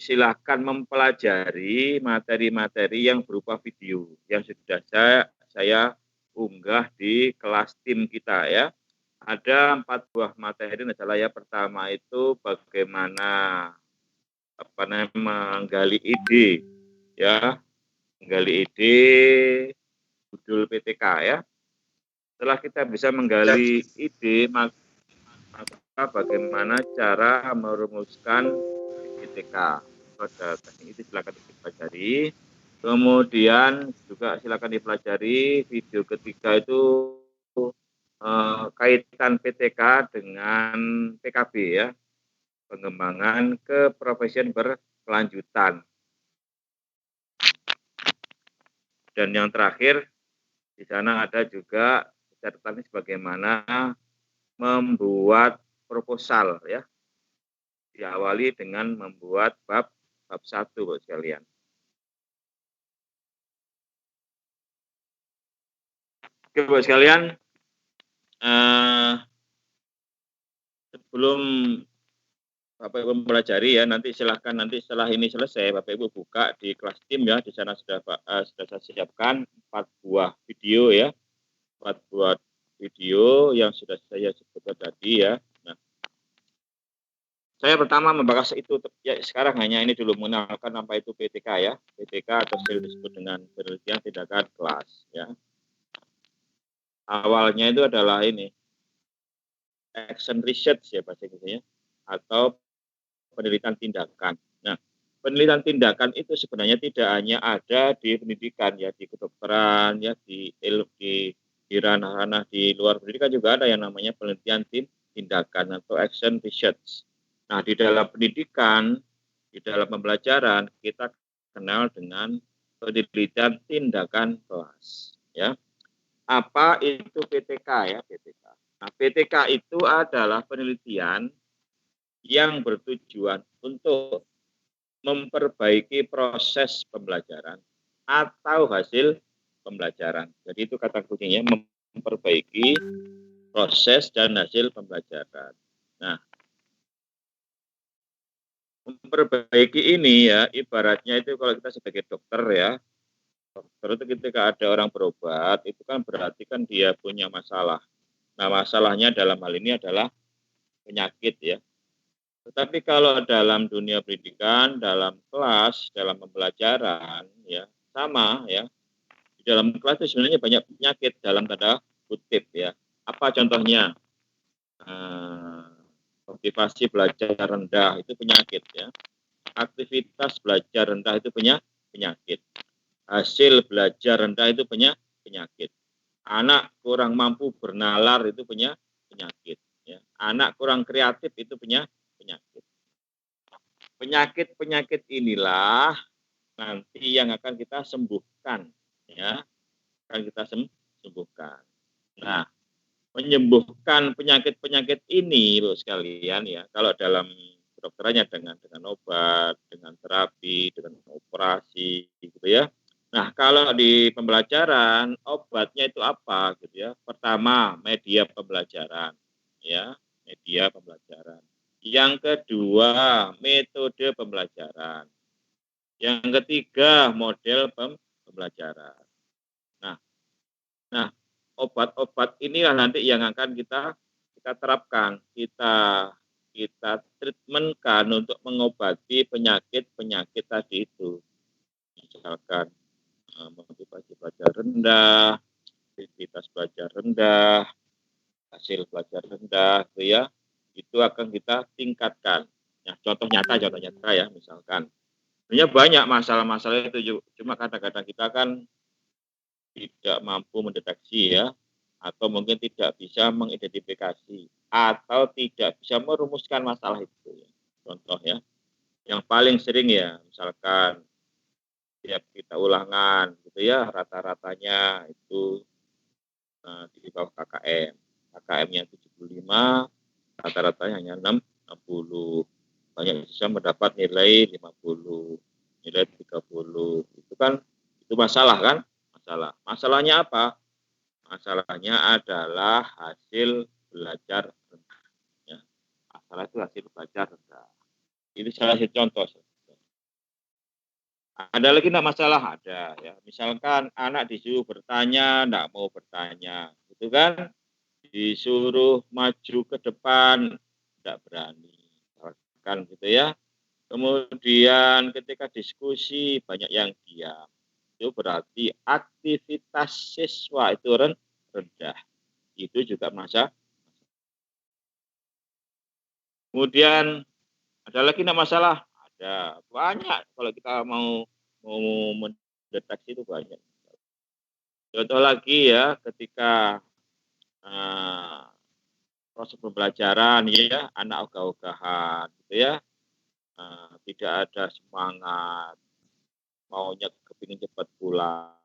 silakan mempelajari materi-materi yang berupa video yang sudah saya unggah di kelas tim kita ya. Ada 4 buah materi adalah ya, pertama itu bagaimana menggali ide ya, menggali ide judul PTK ya. Setelah kita bisa menggali ide, maka bagaimana cara merumuskan PTK. Pada teknik itu silakan dipelajari. Kemudian juga silakan dipelajari video ketiga itu kaitan PTK dengan PKB ya, pengembangan keprofesian berkelanjutan. Dan yang terakhir di sana ada juga catatan bagaimana membuat proposal ya. Diawali dengan membuat bab 1 Bapak sekalian. Oke Bapak sekalian, sebelum Bapak Ibu mempelajari ya, nanti silahkan nanti setelah ini selesai Bapak Ibu buka di kelas tim ya, di sana sudah saya siapkan 4 buah video ya, 4 buah video yang sudah saya sebutkan tadi ya. Nah, saya pertama membahas itu ya, sekarang hanya ini dulu mengenalkan apa itu PTK ya, PTK atau disebut dengan penelitian tindakan kelas ya. Awalnya itu adalah ini action research ya bahasa Inggrisnya atau penelitian tindakan. Nah, penelitian tindakan itu sebenarnya tidak hanya ada di pendidikan ya, di kedokteran ya, di ranah-ranah di luar pendidikan juga ada yang namanya penelitian tindakan atau action research. Nah, di dalam pendidikan, di dalam pembelajaran kita kenal dengan penelitian tindakan kelas ya. Apa itu PTK ya, PTK? Nah, PTK itu adalah penelitian yang bertujuan untuk memperbaiki proses pembelajaran atau hasil pembelajaran. Jadi itu kata kuncinya, memperbaiki proses dan hasil pembelajaran. Nah, memperbaiki ini ya, ibaratnya itu kalau kita sebagai dokter ya, dokter itu ketika ada orang berobat, itu kan berarti kan dia punya masalah. Nah, masalahnya dalam hal ini adalah penyakit ya. Tetapi kalau dalam dunia pendidikan, dalam kelas, dalam pembelajaran, ya sama ya. Di dalam kelas itu sebenarnya banyak penyakit dalam tanda kutip ya. Apa contohnya? Motivasi belajar rendah itu penyakit ya. Aktivitas belajar rendah itu penyakit. Hasil belajar rendah itu penyakit. Anak kurang mampu bernalar itu penyakit. Ya. Anak kurang kreatif itu penyakit. Penyakit-penyakit inilah nanti yang akan kita sembuhkan ya, akan kita sembuhkan. Nah, menyembuhkan penyakit-penyakit ini Bapak sekalian ya, kalau dalam kedokterannya dengan obat, dengan terapi, dengan operasi gitu ya. Nah, kalau di pembelajaran obatnya itu apa gitu ya. Pertama, media pembelajaran ya, media pembelajaran. Yang kedua, metode pembelajaran. Yang ketiga, model pembelajaran. Nah, obat-obat inilah nanti yang akan kita terapkan, kita treatmentkan untuk mengobati penyakit-penyakit tadi itu. Misalkan motivasi belajar rendah, aktivitas belajar rendah, hasil belajar rendah, gitu ya. Itu akan kita tingkatkan. Ya, contoh nyata ya, misalkan. Sebenarnya banyak masalah-masalah itu, cuma kadang-kadang kita kan tidak mampu mendeteksi ya, atau mungkin tidak bisa mengidentifikasi, atau tidak bisa merumuskan masalah itu. Ya. Contoh ya, yang paling sering ya, misalkan tiap kita ulangan gitu ya, rata-ratanya itu di bawah KKM. KKM-nya 75, rata-ratanya hanya 60. Banyak siswa mendapat nilai 50, nilai 30. Itu kan itu masalah kan? Masalahnya apa? Masalahnya adalah hasil belajar rendah. Ya. Masalah itu hasil belajar rendah. Itu salah satu contoh. Ada lagi enggak masalah? Ada ya. Misalkan anak disuruh bertanya, enggak mau bertanya, gitu kan. Disuruh maju ke depan, enggak berani. Misalkan gitu ya. Kemudian ketika diskusi banyak yang diam. Itu berarti aktivitas siswa itu rendah. Itu juga kemudian ada lagi enggak masalah? Ada, banyak kalau kita mau mendeteksi itu banyak. Contoh lagi ya, ketika proses pembelajaran ya, anak ogah-ogahan gitu ya, tidak ada semangat, maunya kepingin cepat pulang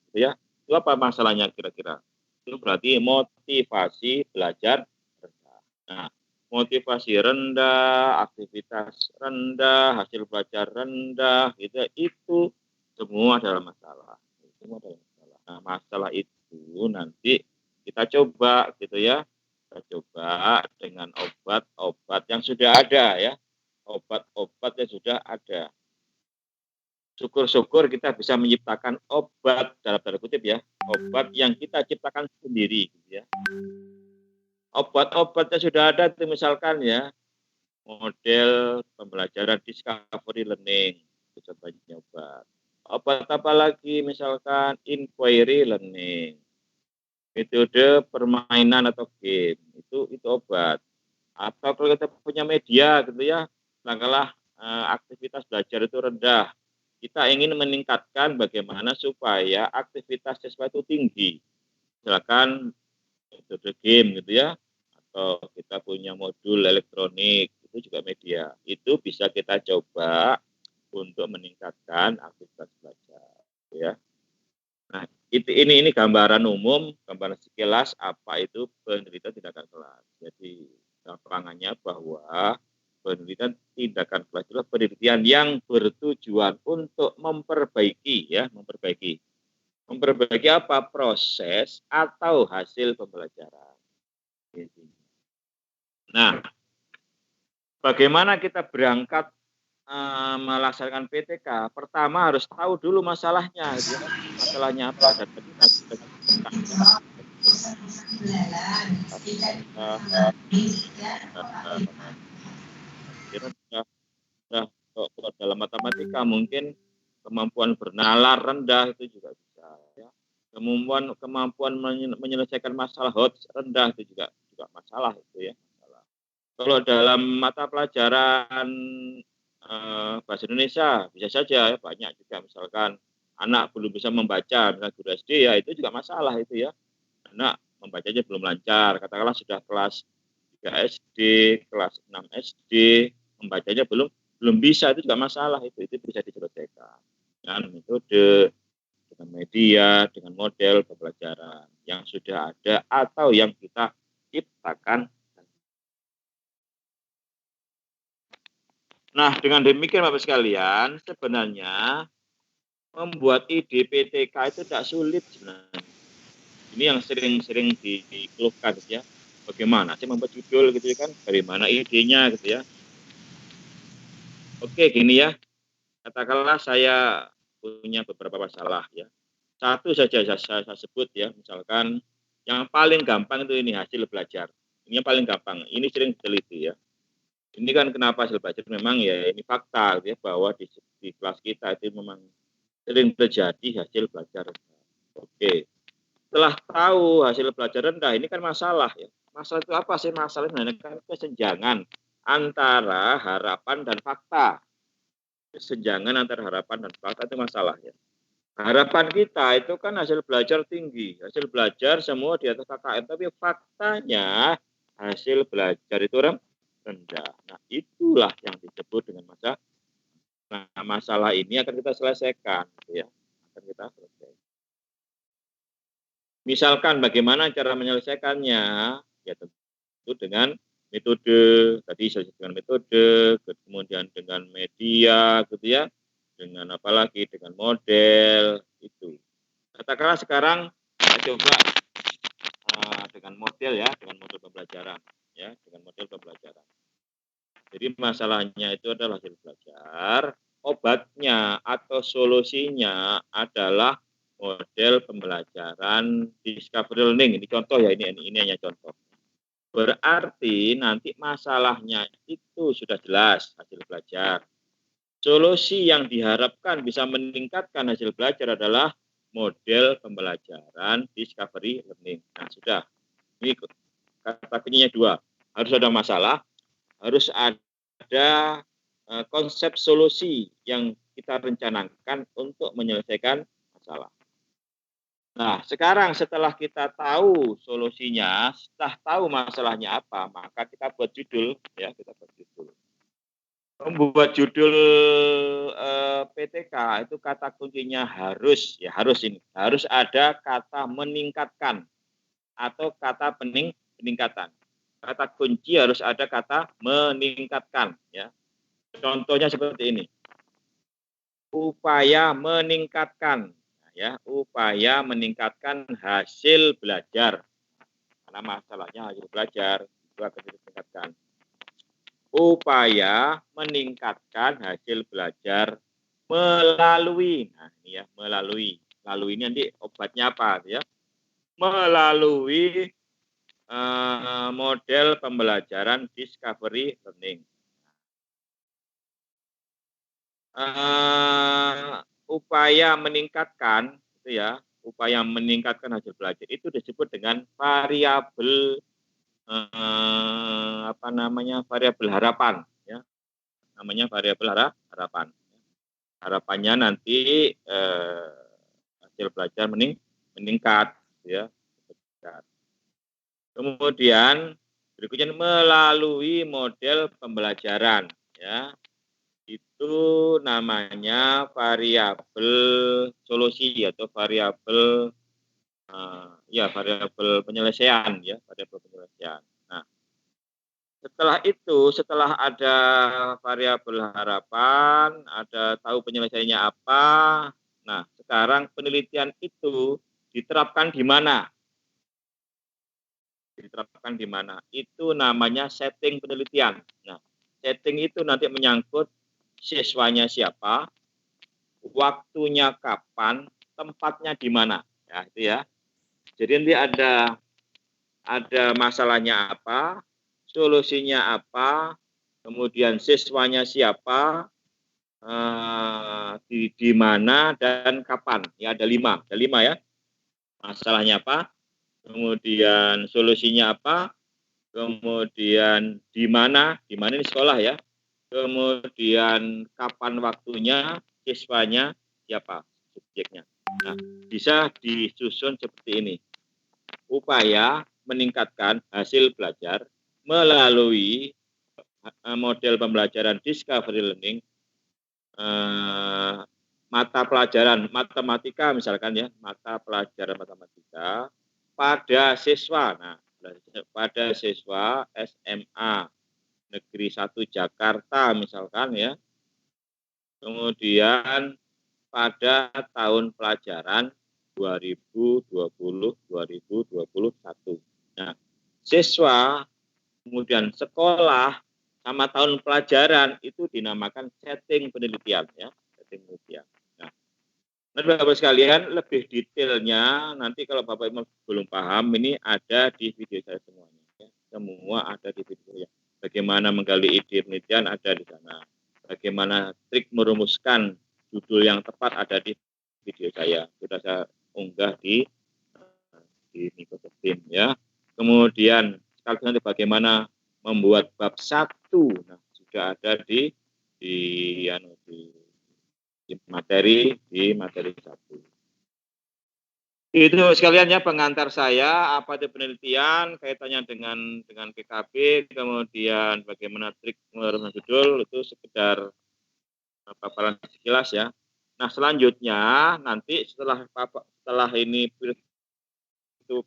gitu ya. Itu apa masalahnya kira-kira? Itu berarti motivasi belajar rendah. Nah, motivasi rendah, aktivitas rendah, hasil belajar rendah, gitu, itu semua adalah masalah. Semua adalah masalah. Nah, masalah itu nanti kita coba gitu ya. Kita coba dengan obat-obat yang sudah ada ya. Obat-obat yang sudah ada. Syukur-syukur kita bisa menciptakan obat dalam tanda kutip ya, obat yang kita ciptakan sendiri gitu ya. Obat-obat yang sudah ada itu misalkan ya, model pembelajaran discovery learning, itu contohnya obat. Obat apa lagi misalkan inquiry learning, metode permainan atau game, itu obat. Atau kalau kita punya media gitu ya, katakanlah aktivitas belajar itu rendah, kita ingin meningkatkan bagaimana supaya aktivitas siswa itu tinggi. Misalkan metode game gitu ya, atau kita punya modul elektronik, itu juga media. Itu bisa kita coba untuk meningkatkan aktivitas belajar, ya. Nah, ini gambaran umum, gambaran sekilas apa itu penelitian tindakan kelas. Jadi gampangannya bahwa penelitian tindakan kelas adalah penelitian yang bertujuan untuk memperbaiki ya, memperbaiki. Memperbaiki apa? Proses atau hasil pembelajaran. Nah, bagaimana kita berangkat melaksanakan PTK? Pertama harus tahu dulu masalahnya, gitu ya. Masalahnya apa? Dan kalau dalam matematika mungkin kemampuan bernalar rendah itu juga bisa ya. Kemampuan menyelesaikan masalah hot rendah itu juga masalah itu ya. Masalah. Kalau dalam mata pelajaran bahasa Indonesia bisa saja ya, banyak juga misalkan anak belum bisa membaca, misalnya guru SD ya itu juga masalah itu ya. Anak membacanya belum lancar, katakanlah sudah kelas 3 SD, kelas 6 SD, membacanya belum bisa, itu juga masalah itu bisa diselesaikan dengan metode, dengan media, dengan model pembelajaran yang sudah ada atau yang kita ciptakan. Nah, dengan demikian Bapak sekalian, sebenarnya membuat ide PTK itu tidak sulit sebenarnya. Ini yang sering dikeluhkan gitu ya. Bagaimana sih membuat judul gitu kan? Dari mana idenya gitu ya? Oke, gini ya. Katakanlah saya punya beberapa masalah ya. Satu saja saya sebut ya, misalkan yang paling gampang itu ini hasil belajar. Ini yang paling gampang. Ini sering diteliti ya. Ini kan kenapa hasil belajar memang ya ini fakta gitu ya, bahwa di kelas kita itu memang sering terjadi hasil belajar. Oke. Setelah tahu hasil belajar rendah, ini kan masalah ya. Masalah itu apa sih? Masalahnya kan kesenjangan antara harapan dan fakta. Kesenjangan antara harapan dan fakta itu masalah ya. Harapan kita itu kan hasil belajar tinggi, hasil belajar semua di atas KKM, tapi faktanya hasil belajar itu rendah. Nah, itulah yang disebut dengan masalah. Nah, masalah ini akan kita selesaikan, gitu ya. Akan kita selesaikan. Misalkan bagaimana cara menyelesaikannya, ya tentu dengan metode, tadi dengan metode, kemudian dengan media, gitu ya, dengan apalagi dengan model, itu. Katakanlah sekarang kita coba dengan model ya, dengan model pembelajaran, ya, dengan model pembelajaran. Jadi masalahnya itu adalah hasil belajar, obatnya atau atau solusinya adalah model pembelajaran discovery learning. Ini contoh ya, ini hanya contoh. Berarti nanti masalahnya itu sudah jelas hasil belajar. Solusi yang diharapkan bisa meningkatkan hasil belajar adalah model pembelajaran discovery learning. Nah, sudah. Ini kata kuncinya 2. Harus ada masalah, harus ada konsep solusi yang kita rencanakan untuk menyelesaikan masalah. Nah, sekarang setelah kita tahu solusinya, setelah tahu masalahnya apa, maka kita buat judul, ya, kita buat judul. Membuat judul PTK itu kata kuncinya harus, ya harus ini, harus ada kata meningkatkan atau kata peningkatan. Kata kunci harus ada kata meningkatkan, ya. Contohnya seperti ini. Upaya meningkatkan. Ya, upaya meningkatkan hasil belajar. Karena masalahnya hasil belajar itu akan ditingkatkan. Upaya meningkatkan hasil belajar melalui, nah ini ya, melalui ini nanti obatnya apa ya? Melalui model pembelajaran discovery learning. Upaya meningkatkan itu ya, upaya meningkatkan hasil belajar itu disebut dengan variabel variabel harapan, ya, namanya variabel harapan. Harapannya nanti hasil belajar meningkat, ya. Kemudian berikutnya melalui model pembelajaran, ya. Itu namanya variabel solusi atau variabel variabel penyelesaian, ya, variabel penyelesaian. Nah, setelah ada variabel harapan, ada tahu penyelesaiannya apa. Nah, sekarang penelitian itu diterapkan di mana? Diterapkan di mana? Itu namanya setting penelitian. Nah, setting itu nanti menyangkut siswanya siapa, waktunya kapan, tempatnya di mana. Ya, itu ya. Jadi nanti ada masalahnya apa, solusinya apa, kemudian siswanya siapa, di mana dan kapan. Ya, ada lima ya. Masalahnya apa, kemudian solusinya apa, kemudian di mana ini sekolah ya, kemudian kapan waktunya, siswanya siapa, subjeknya. Nah, bisa disusun seperti ini. Upaya meningkatkan hasil belajar melalui model pembelajaran discovery learning, mata pelajaran matematika misalkan ya, mata pelajaran matematika pada siswa. Nah, pada siswa SMA Negeri 1 Jakarta misalkan ya. Kemudian pada tahun pelajaran 2020-2021. Nah, siswa, kemudian sekolah, sama tahun pelajaran itu dinamakan setting penelitian ya, setting penelitian. Nah, Bapak sekalian, lebih detailnya nanti kalau Bapak Ibu belum paham, ini ada di video saya semuanya. Ya. Semua ada di video ya. Bagaimana menggali ide penelitian ada di sana. Bagaimana trik merumuskan judul yang tepat ada di video saya. Sudah saya unggah di Microsoft ya. Kemudian sekaligus nanti bagaimana membuat bab 1. Nah, sudah ada di materi 1. Itu sekalian ya pengantar saya, apa itu penelitian, kaitannya dengan PKB, kemudian bagaimana trik merumuskan judul, itu sekedar paparan sekilas ya. Nah, selanjutnya nanti setelah ini itu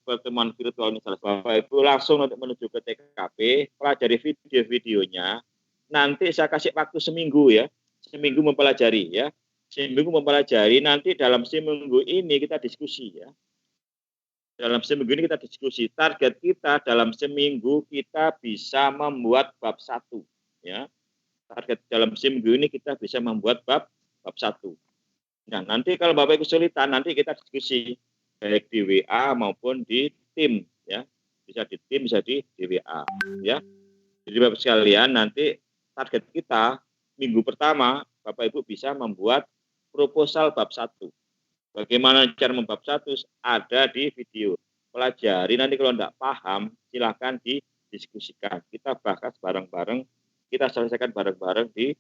pertemuan virtual ini selesai, Bapak Ibu langsung untuk menuju ke TKP, pelajari video-videonya. Nanti saya kasih waktu seminggu ya, seminggu mempelajari ya. Seminggu mempelajari, nanti dalam seminggu ini kita diskusi ya. Dalam seminggu ini kita diskusi. Target kita dalam seminggu kita bisa membuat bab 1 ya. Target dalam seminggu ini kita bisa membuat bab 1. Nah, nanti kalau Bapak Ibu kesulitan, nanti kita diskusi baik di WA maupun di tim, ya. Bisa di tim, bisa di WA, ya. Jadi Bapak sekalian, nanti target kita minggu pertama Bapak Ibu bisa membuat proposal bab 1. Bagaimana cara membab 1 ada di video. Pelajari, nanti kalau tidak paham silahkan didiskusikan. Kita bahas bareng-bareng, kita selesaikan bareng-bareng di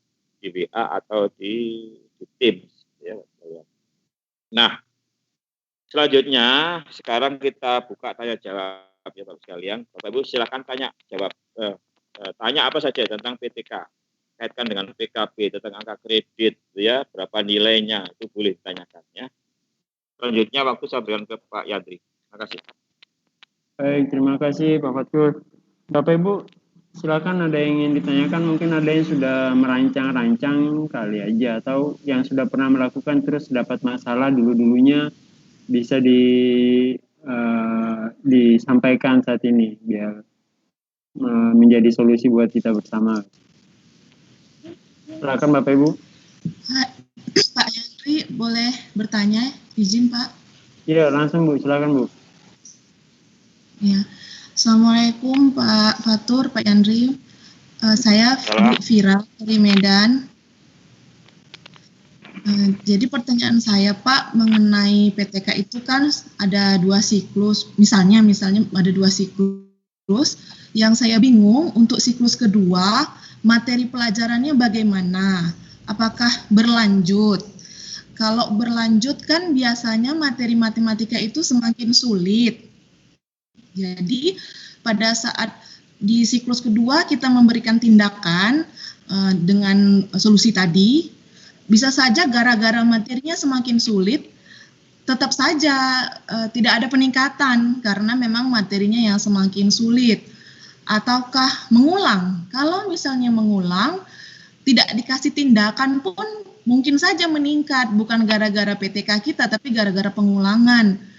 WA atau di Teams, ya. Nah, selanjutnya sekarang kita buka tanya jawab, ya Bapak sekalian. Bapak Ibu silakan tanya jawab, tanya apa saja tentang PTK, kaitkan dengan PKB, tentang angka kredit, ya, berapa nilainya, itu boleh ditanyakan, ya. Selanjutnya waktu saya berikan ke Pak Yandri. Terima kasih. Baik, terima kasih Pak Fatul. Bapak Ibu, silakan ada yang ingin ditanyakan, mungkin ada yang sudah merancang-rancang kali aja, atau yang sudah pernah melakukan terus dapat masalah dulu-dulunya bisa disampaikan saat ini biar menjadi solusi buat kita bersama. Silakan Bapak Ibu. Pak Yandri boleh bertanya, izin Pak? Iya, langsung Bu, silakan Bu. Ya, Assalamualaikum Pak Fatur, Pak Yandri. Saya Vira dari Medan. Jadi pertanyaan saya Pak mengenai PTK itu kan ada 2 siklus, misalnya ada 2 siklus. Yang saya bingung untuk siklus kedua materi pelajarannya bagaimana? Apakah berlanjut? Kalau berlanjut kan biasanya materi matematika itu semakin sulit. Jadi pada saat di siklus kedua kita memberikan tindakan dengan solusi tadi, bisa saja gara-gara materinya semakin sulit, tetap saja tidak ada peningkatan karena memang materinya yang semakin sulit. Ataukah mengulang? Kalau misalnya mengulang, tidak dikasih tindakan pun mungkin saja meningkat, bukan gara-gara PTK kita, tapi gara-gara pengulangan.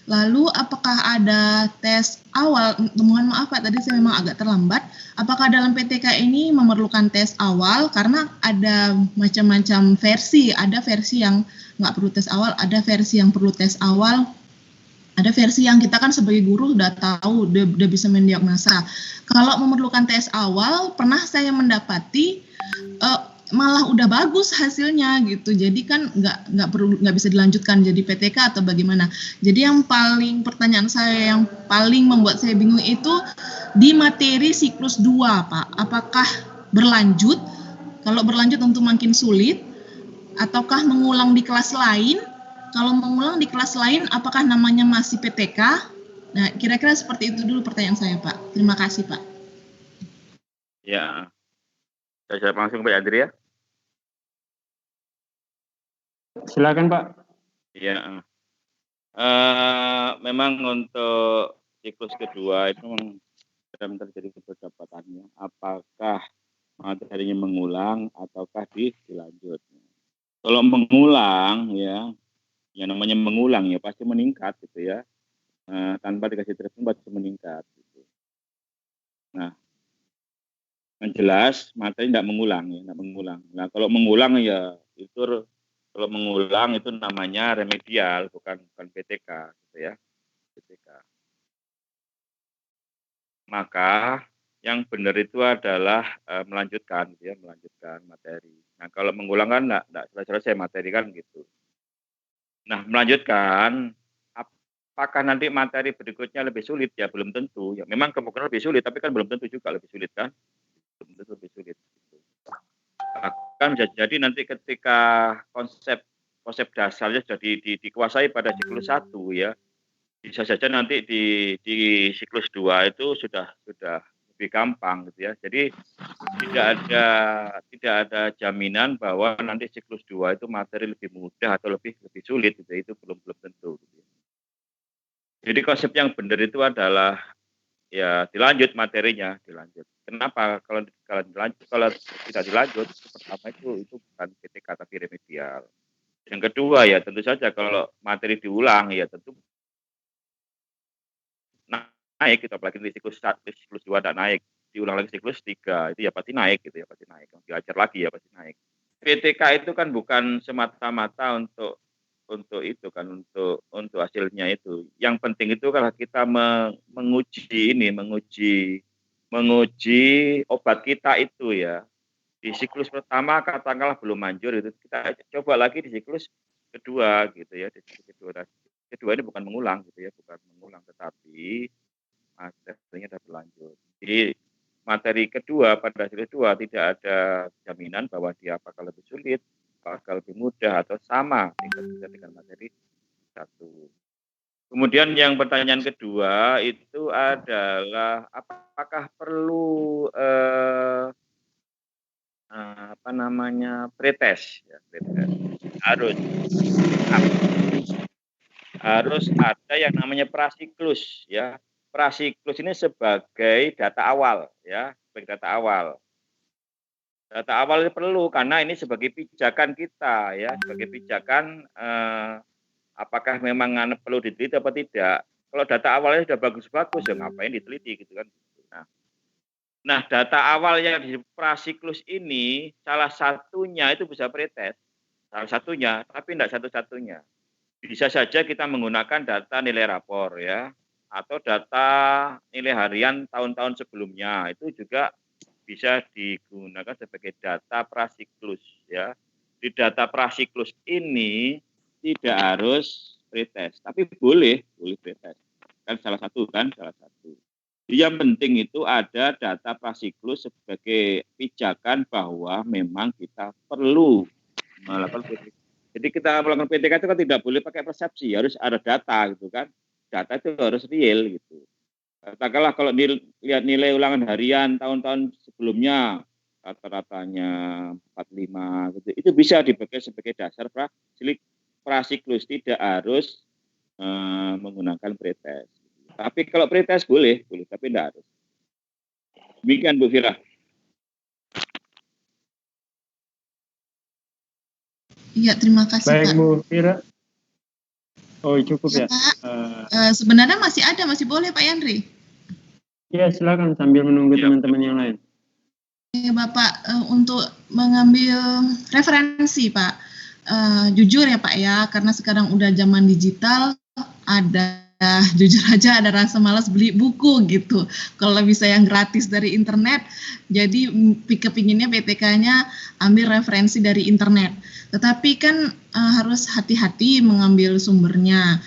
Lalu apakah ada tes awal? Mohon maaf Pak, tadi saya memang agak terlambat. Apakah dalam PTK ini memerlukan tes awal? Karena ada macam-macam versi. Ada versi yang nggak perlu tes awal, ada versi yang perlu tes awal. Ada versi yang kita kan sebagai guru udah tahu, udah bisa mendiagnosa. Kalau memerlukan tes awal, pernah saya mendapati malah udah bagus hasilnya gitu, jadi kan nggak bisa dilanjutkan jadi PTK atau bagaimana. Jadi yang paling pertanyaan saya yang paling membuat saya bingung itu di materi siklus 2 Pak, apakah berlanjut? Kalau berlanjut tentu makin sulit, ataukah mengulang di kelas lain? Kalau mengulang di kelas lain apakah namanya masih PTK? Nah, kira-kira seperti itu dulu pertanyaan saya Pak. Terima kasih Pak. Ya, saya jawab langsung Pak Yandri ya. Silakan Pak. Ya, memang untuk siklus kedua itu memang sedang terjadi keberdapatannya. Apakah materinya mengulang ataukah dilanjut? Kalau mengulang ya, yang namanya mengulang ya pasti meningkat gitu ya. Tanpa dikasih treatment pasti meningkat. Gitu. Nah, yang jelas materi tidak mengulang ya, tidak mengulang. Nah, kalau mengulang ya itu kalau mengulang itu namanya remedial, bukan PTK, gitu ya. PTK. Maka yang benar itu adalah melanjutkan, gitu ya, melanjutkan materi. Nah, kalau mengulang kan tidak selesai materi kan gitu. Nah, melanjutkan, apakah nanti materi berikutnya lebih sulit? Ya belum tentu. Ya memang kemungkinan lebih sulit, tapi kan belum tentu juga lebih sulit kan? Belum tentu lebih sulit. Gitu. Bahkan bisa jadi nanti ketika konsep dasarnya sudah dikuasai pada siklus 1 ya, bisa saja nanti di siklus 2 itu sudah lebih gampang gitu ya. Jadi tidak ada jaminan bahwa nanti siklus 2 itu materi lebih mudah atau lebih sulit gitu. Itu belum tentu gitu. Jadi konsep yang benar itu adalah ya dilanjut materinya, dilanjut. Kenapa? Kalau tidak dilanjut, pertama itu bukan PTK tapi remedial. Yang kedua ya tentu saja kalau materi diulang ya tentu naik gitu, apalagi di siklus 2 tidak naik, diulang lagi siklus 3 itu ya pasti naik gitu ya, pasti naik. Diajar lagi ya pasti naik. PTK itu kan bukan semata-mata untuk itu kan, untuk hasilnya itu. Yang penting itu kalau kita menguji obat kita itu ya. Di siklus pertama katakanlah belum manjur, itu kita coba lagi di siklus kedua gitu ya. Di siklus kedua ini bukan mengulang gitu ya, bukan mengulang, tetapi materinya sudah berlanjut. Jadi materi kedua pada siklus kedua tidak ada jaminan bahwa dia apakah lebih sulit, apakah lebih mudah atau sama dengan materi satu. Kemudian yang pertanyaan kedua itu adalah apakah perlu pretest ya, harus ada yang namanya prasiklus ya. Prasiklus ini sebagai data awal ya, sebagai data awal. Data awal ini perlu karena ini sebagai pijakan kita ya, sebagai pijakan apakah memang perlu diteliti atau tidak. Kalau data awalnya sudah bagus-bagus ya ngapain diteliti gitu kan. Nah, data awal yang di prasiklus ini salah satunya itu bisa pretest. Salah satunya, tapi tidak satu-satunya. Bisa saja kita menggunakan data nilai rapor ya, atau data nilai harian tahun-tahun sebelumnya. Itu juga bisa digunakan sebagai data prasiklus ya. Di data prasiklus ini tidak harus pretest, tapi boleh pretest. Kan salah satu. Yang penting itu ada data prasiklus sebagai pijakan bahwa memang kita perlu melakukan PTK. Jadi kita melakukan PTK itu kan tidak boleh pakai persepsi, harus ada data gitu kan. Data itu harus real gitu. Katakanlah kalau lihat nilai ulangan harian tahun-tahun sebelumnya rata-ratanya 45 gitu. Itu bisa dipakai sebagai dasar prasiklus, tidak harus menggunakan pretest. Tapi kalau pretest boleh, tapi tidak harus. Demikian Bu Fira. Iya, terima kasih Baik Pak. Bu Fira. Oh cukup ya. Sebenarnya masih boleh Pak Yandri. Ya silakan sambil menunggu teman-teman yang lain. Bapak untuk mengambil referensi Pak. Jujur ya Pak ya, karena sekarang udah zaman digital, jujur aja ada rasa malas beli buku gitu. Kalau bisa yang gratis dari internet, jadi kepinginnya PTK-nya ambil referensi dari internet. Tetapi kan harus hati-hati mengambil sumbernya.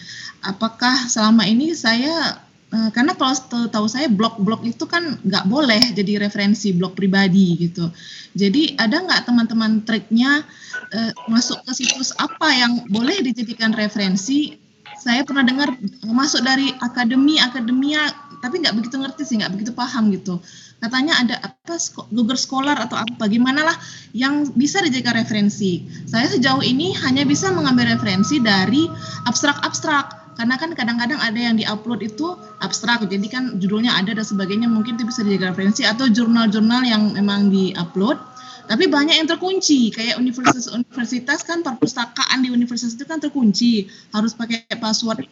Apakah selama ini saya karena kalau tahu saya blog-blog itu kan nggak boleh jadi referensi blog pribadi gitu. Jadi ada nggak teman-teman triknya masuk ke situs apa yang boleh dijadikan referensi? Saya pernah dengar masuk dari akademia, tapi nggak begitu ngerti sih, nggak begitu paham gitu. Katanya ada apa Google Scholar atau apa, gimana lah yang bisa dijadikan referensi. Saya sejauh ini hanya bisa mengambil referensi dari abstrak-abstrak. Karena kan kadang-kadang ada yang diupload itu abstrak, jadi kan judulnya ada dan sebagainya, mungkin itu bisa dijadikan referensi, atau jurnal-jurnal yang memang diupload. Tapi banyak yang terkunci, kayak universitas kan, perpustakaan di universitas itu kan terkunci, harus pakai password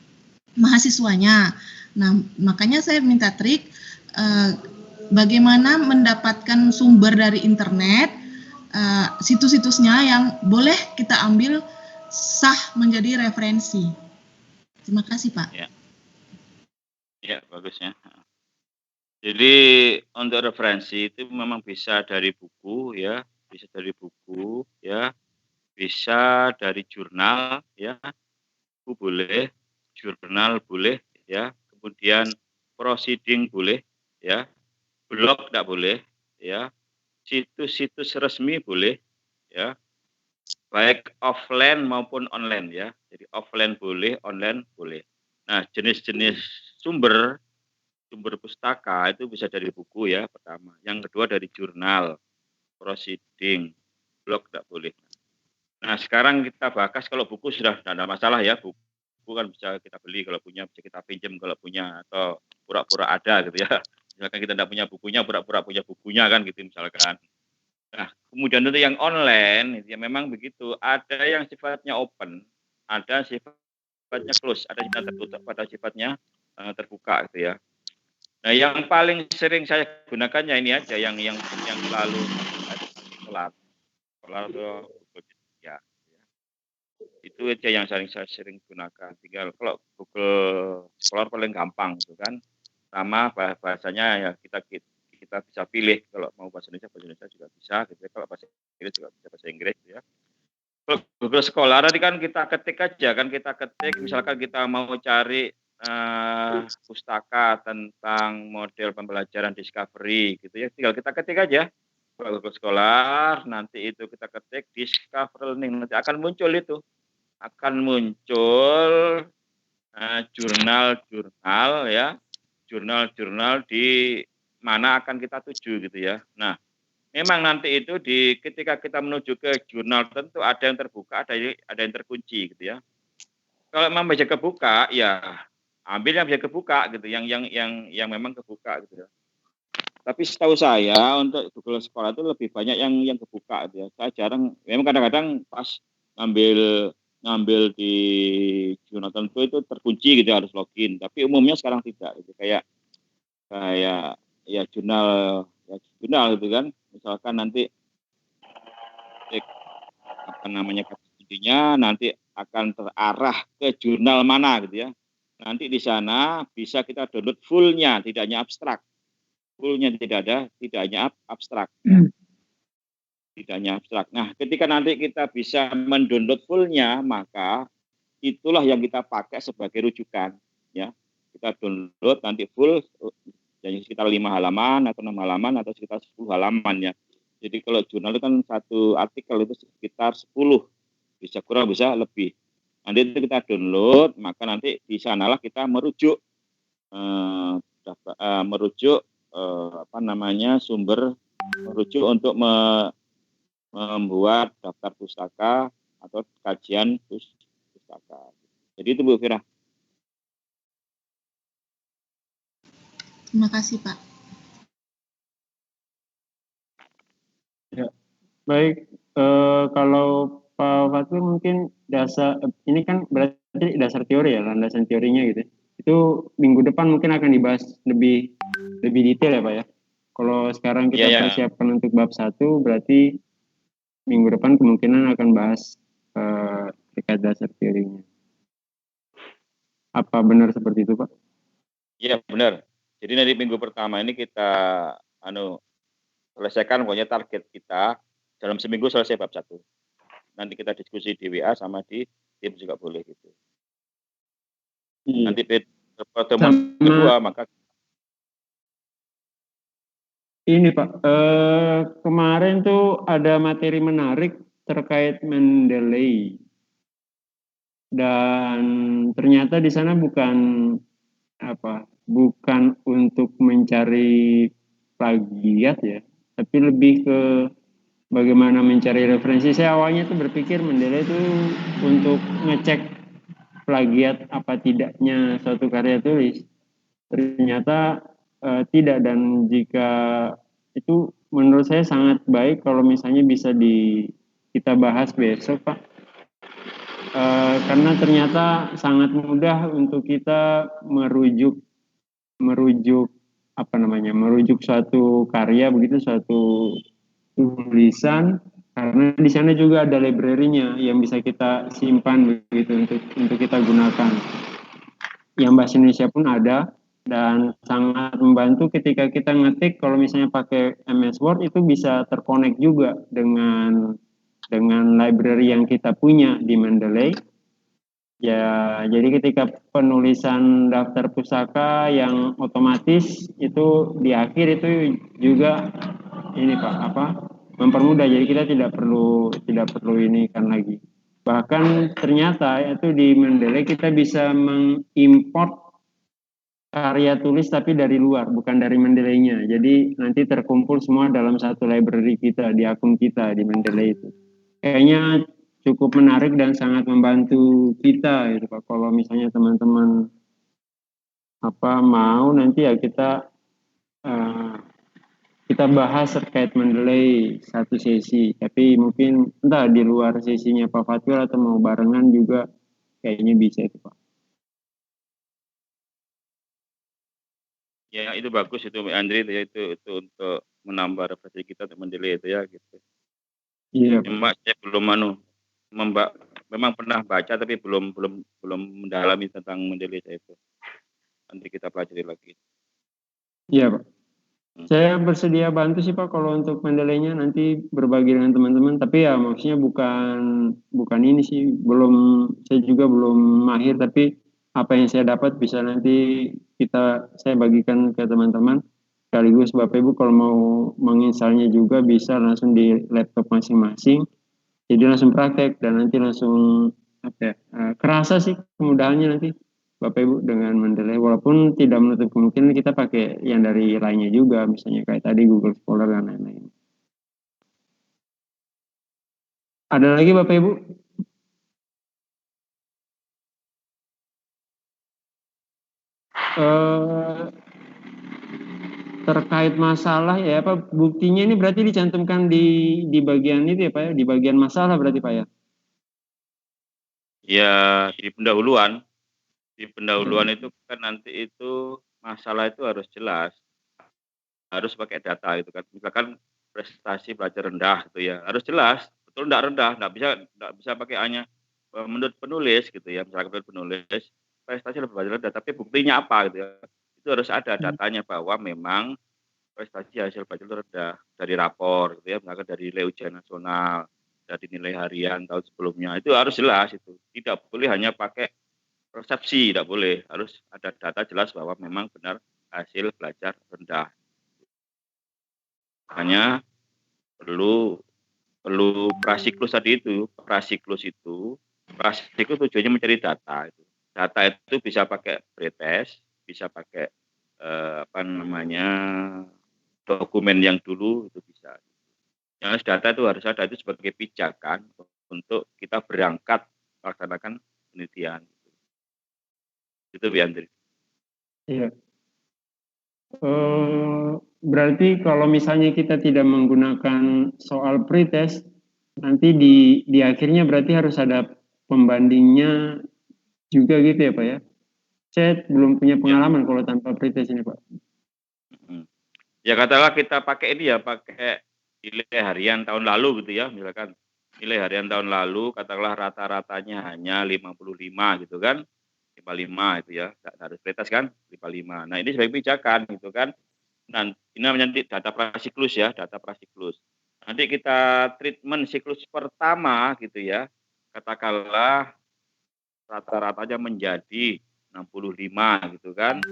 mahasiswanya. Nah, makanya saya minta trik bagaimana mendapatkan sumber dari internet, situs-situsnya yang boleh kita ambil sah menjadi referensi. Terima kasih Pak. Ya bagus ya. Jadi untuk referensi itu memang bisa dari buku ya, bisa dari jurnal ya, buku boleh, jurnal boleh ya, kemudian proceeding boleh ya, blog tidak boleh ya, situs-situs resmi boleh ya, baik offline maupun online ya. Jadi offline boleh, online boleh. Nah, jenis-jenis sumber pustaka itu bisa dari buku ya pertama. Yang kedua dari jurnal, proceeding, blog tidak boleh. Nah sekarang kita bahas kalau buku sudah tidak ada masalah ya, buku kan bisa kita beli kalau punya, bisa kita pinjam kalau punya, atau pura-pura ada gitu ya. Misalkan kita tidak punya bukunya, pura-pura punya bukunya kan gitu misalkan. Nah kemudian untuk yang online ya memang begitu, ada yang sifatnya open, ada sifatnya close, ada yang tertutup, ada sifatnya terbuka gitu ya. Nah, yang paling sering saya gunakannya ini aja, yang selalu kelas Scholar atau Google ya. Itu aja yang saya sering gunakan. Tinggal kalau Google Scholar paling gampang gitu kan. Sama bahasanya ya kita bisa pilih kalau mau bahasa Indonesia juga bisa gitu ya. Kalau bahasa Inggris juga bisa bahasa Inggris gitu ya. Kalau Google Scholar tadi kan kita ketik aja kan, kita ketik misalkan kita mau cari pustaka tentang model pembelajaran discovery gitu ya, tinggal kita ketik aja Google Scholar, nanti itu kita ketik Discover Learning, nanti akan muncul jurnal-jurnal ya, jurnal-jurnal di mana akan kita tuju gitu ya. Nah, memang nanti itu ketika kita menuju ke jurnal tentu ada yang terbuka, ada yang terkunci gitu ya. Kalau memang bisa kebuka, ya ambil yang bisa kebuka gitu, yang memang kebuka gitu ya. Tapi setahu saya untuk Google Scholar itu lebih banyak yang kebuka gitu ya. Saya jarang, memang kadang-kadang pas ngambil di jurnal tertentu itu terkunci gitu, harus login. Tapi umumnya sekarang tidak gitu. Kayak ya jurnal gitu kan. Misalkan nanti intinya nanti akan terarah ke jurnal mana gitu ya. Nanti di sana bisa kita download fullnya, tidak hanya abstrak. Fullnya tidak hanya abstrak. Tidak hanya abstrak. Nah, ketika nanti kita bisa mendownload fullnya, maka itulah yang kita pakai sebagai rujukan. Ya, kita download nanti full, jadi sekitar 5 halaman atau 6 halaman atau sekitar 10 halaman ya. Jadi kalau jurnal itu kan satu artikel itu sekitar 10, bisa kurang bisa lebih. Nanti itu kita download, maka nanti di sanalah kita merujuk sumber merujuk untuk membuat daftar pustaka atau kajian pustaka. Jadi itu Bu Fira. Terima kasih Pak. Ya, baik. Kalau Pak Fatul mungkin ini kan berarti dasar teori ya, landasan teorinya gitu. Itu minggu depan mungkin akan dibahas lebih detail ya Pak ya. Kalau sekarang kita persiapkan untuk bab 1, berarti minggu depan kemungkinan akan bahas terkait dasar teorinya. Apa benar seperti itu Pak? Iya benar. Jadi nanti minggu pertama ini kita selesaikan pokoknya target kita dalam seminggu selesai bab 1. Nanti kita diskusi di WA sama di tim juga boleh gitu. Nanti pertemuan kedua maka ini Pak, kemarin tuh ada materi menarik terkait Mendeley, dan ternyata di sana bukan untuk mencari plagiat ya, tapi lebih ke bagaimana mencari referensi. Saya awalnya tuh berpikir Mendeley itu untuk ngecek plagiat apa tidaknya suatu karya tulis. Ternyata tidak, dan jika itu menurut saya sangat baik kalau misalnya bisa kita bahas besok Pak, karena ternyata sangat mudah untuk kita merujuk suatu karya begitu, suatu tulisan, karena di sana juga ada library-nya yang bisa kita simpan begitu untuk kita gunakan. Yang bahasa Indonesia pun ada, dan sangat membantu ketika kita ngetik. Kalau misalnya pakai MS Word itu bisa terkonek juga dengan library yang kita punya di Mendeley. Ya, jadi ketika penulisan daftar pustaka yang otomatis itu di akhir itu juga ini Pak, mempermudah. Jadi kita tidak perlu ini kan lagi. Bahkan ternyata itu di Mendeley kita bisa mengimport karya tulis tapi dari luar, bukan dari Mendeley-nya. Jadi nanti terkumpul semua dalam satu library kita di akun kita di Mendeley itu. Kayaknya cukup menarik dan sangat membantu kita gitu Pak. Kalau misalnya teman-teman mau nanti ya kita bahas terkait Mendeley satu sesi, tapi mungkin entah di luar sesinya Pak Fatul atau mau barengan juga kayaknya bisa itu Pak. Ya itu bagus itu Andri itu untuk menambah referensi kita untuk Mendeley itu ya gitu. Iya, Pak. Cuma saya belum memang pernah baca tapi belum mendalami tentang Mendeley itu. Nanti kita pelajari lagi. Iya, Pak. Saya bersedia bantu sih Pak kalau untuk Mendeley-nya nanti berbagi dengan teman-teman. Tapi ya maksudnya bukan ini sih, saya juga belum mahir. Tapi apa yang saya dapat bisa nanti saya bagikan ke teman-teman. Sekaligus Bapak Ibu kalau mau menginstalnya juga bisa langsung di laptop masing-masing. Jadi langsung praktek dan nanti langsung kerasa sih kemudahannya nanti Bapak Ibu dengan Mendeley. Walaupun tidak menutup kemungkinan kita pakai yang dari lainnya juga, misalnya kayak tadi Google Scholar dan lain-lain. Ada lagi Bapak Ibu? Terkait masalah ya Pak, buktinya ini berarti dicantumkan di bagian itu ya Pak ya, di bagian masalah berarti Pak ya? Ya, di pendahuluan. Di pendahuluan itu kan nanti itu masalah itu harus jelas. Harus pakai data gitu kan. Misalkan prestasi belajar rendah gitu ya, harus jelas, betul enggak rendah, enggak bisa pakai hanya menurut penulis gitu ya, misalkan menurut penulis prestasi belajar rendah, tapi buktinya apa gitu ya. Itu harus ada datanya bahwa memang prestasi hasil belajar itu rendah dari rapor gitu ya, misalkan dari nilai ujian nasional, dari nilai harian tahun sebelumnya, itu harus jelas itu. Tidak boleh hanya pakai persepsi, tidak boleh. Harus ada data jelas bahwa memang benar hasil belajar rendah. Makanya perlu prasiklus tadi itu. Prasiklus tujuannya mencari data itu. Data itu bisa pakai pretest, bisa pakai dokumen yang dulu itu bisa. Yang data itu harus ada itu sebagai pijakan untuk kita berangkat melaksanakan penelitian. Itu Biandri. Iya. Berarti kalau misalnya kita tidak menggunakan soal pretest, nanti di akhirnya berarti harus ada pembandingnya juga gitu ya Pak ya? Saya belum punya pengalaman kalau tanpa pretest ini Pak. Ya katakanlah kita pakai ini ya, pakai nilai harian tahun lalu gitu ya, misalkan nilai harian tahun lalu katakanlah rata-ratanya hanya 55 gitu kan. 55 itu ya, harus pretest kan 55. Nah, ini sebagai pijakan gitu kan. Nah, ini namanya data prasiklus ya, data prasiklus. Nanti kita treatment siklus pertama gitu ya, katakanlah rata-ratanya menjadi 65 gitu kan.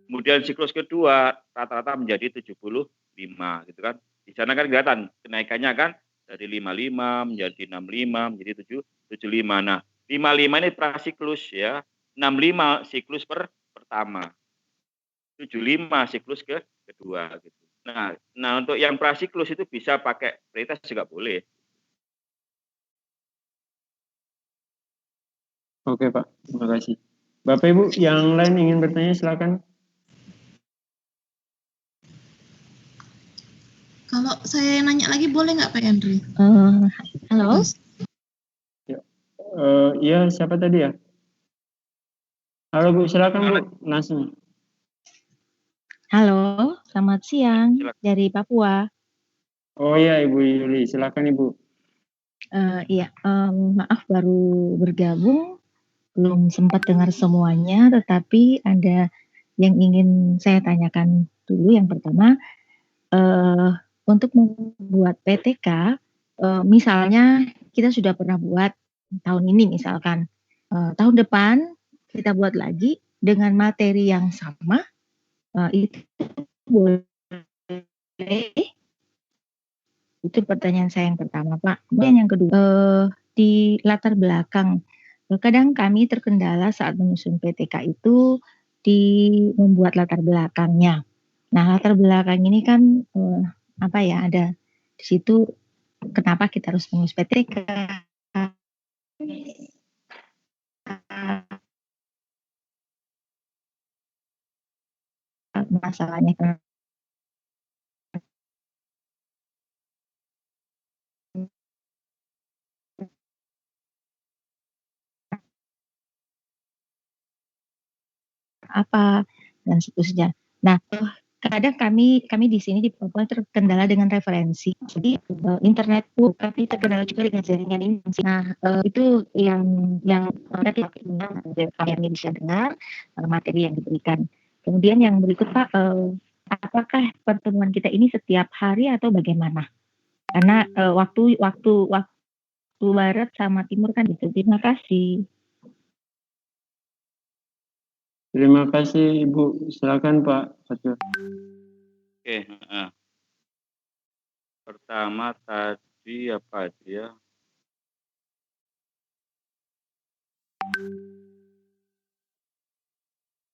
Kemudian siklus kedua rata-rata menjadi 75 gitu kan. Di sana kan kelihatan kenaikannya kan dari 55 menjadi 65 menjadi 75. Nah, 55 ini prasiklus ya. 65 siklus pertama. 75 siklus kedua gitu. Nah untuk yang prasiklus itu bisa pakai pretest juga boleh. Oke Pak, terima kasih. Bapak Ibu yang lain ingin bertanya silakan. Kalau saya nanya lagi boleh nggak Pak Andri? Halo. Iya, siapa tadi ya? Halo Bu, silakan Bu, langsung. Halo, selamat siang dari Papua. Oh iya Ibu Yuli, silakan Ibu. Iya, maaf baru bergabung, belum sempat dengar semuanya, tetapi ada yang ingin saya tanyakan dulu. Yang pertama, untuk membuat PTK, misalnya kita sudah pernah buat tahun ini misalkan, tahun depan kita buat lagi dengan materi yang sama, itu boleh? Itu pertanyaan saya yang pertama, Pak. Kemudian yang kedua, di latar belakang, kadang kami terkendala saat menyusun PTK itu di membuat latar belakangnya. Nah, latar belakang ini kan ada di situ kenapa kita harus menulis PTK, masalahnya apa dan seterusnya. Nah, kadang kami di sini di Papua terkendala dengan referensi. Jadi internet kami terkendala juga dengan jaringan ini. Nah, itu yang nanti kami bisa dengar materi yang diberikan. Kemudian yang berikut Pak, apakah pertemuan kita ini setiap hari atau bagaimana? Karena waktu barat sama timur kan gitu. Terima kasih. Terima kasih Ibu. Silakan Pak Fatul. Oke. Pertama tadi apa dia?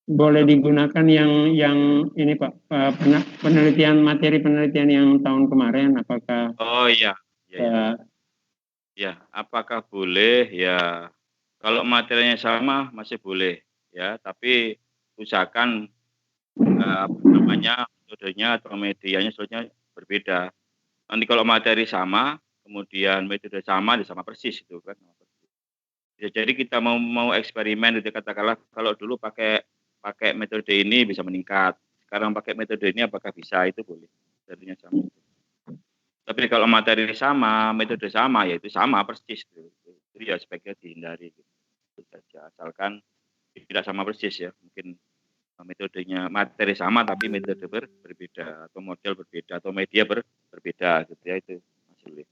Boleh digunakan yang ini Pak, materi penelitian yang tahun kemarin, apakah? Oh iya. Ya, apakah boleh? Ya, kalau materinya sama masih boleh, ya. Tapi usahakan metodenya atau medianya seharusnya berbeda. Nanti kalau materi sama, kemudian metode sama persis itu kan. Ya, jadi kita mau eksperimen itu, katakanlah kalau dulu pakai metode ini bisa meningkat. Sekarang pakai metode ini apakah bisa, itu boleh. Materinya sama. Tapi kalau materi sama, metode sama, ya itu sama persis. Itu ya sebaiknya dihindari. Itu saja. Asalkan tidak sama persis ya. Mungkin metodenya materi sama tapi metode berbeda, atau model berbeda, atau media berbeda gitu ya, itu masih.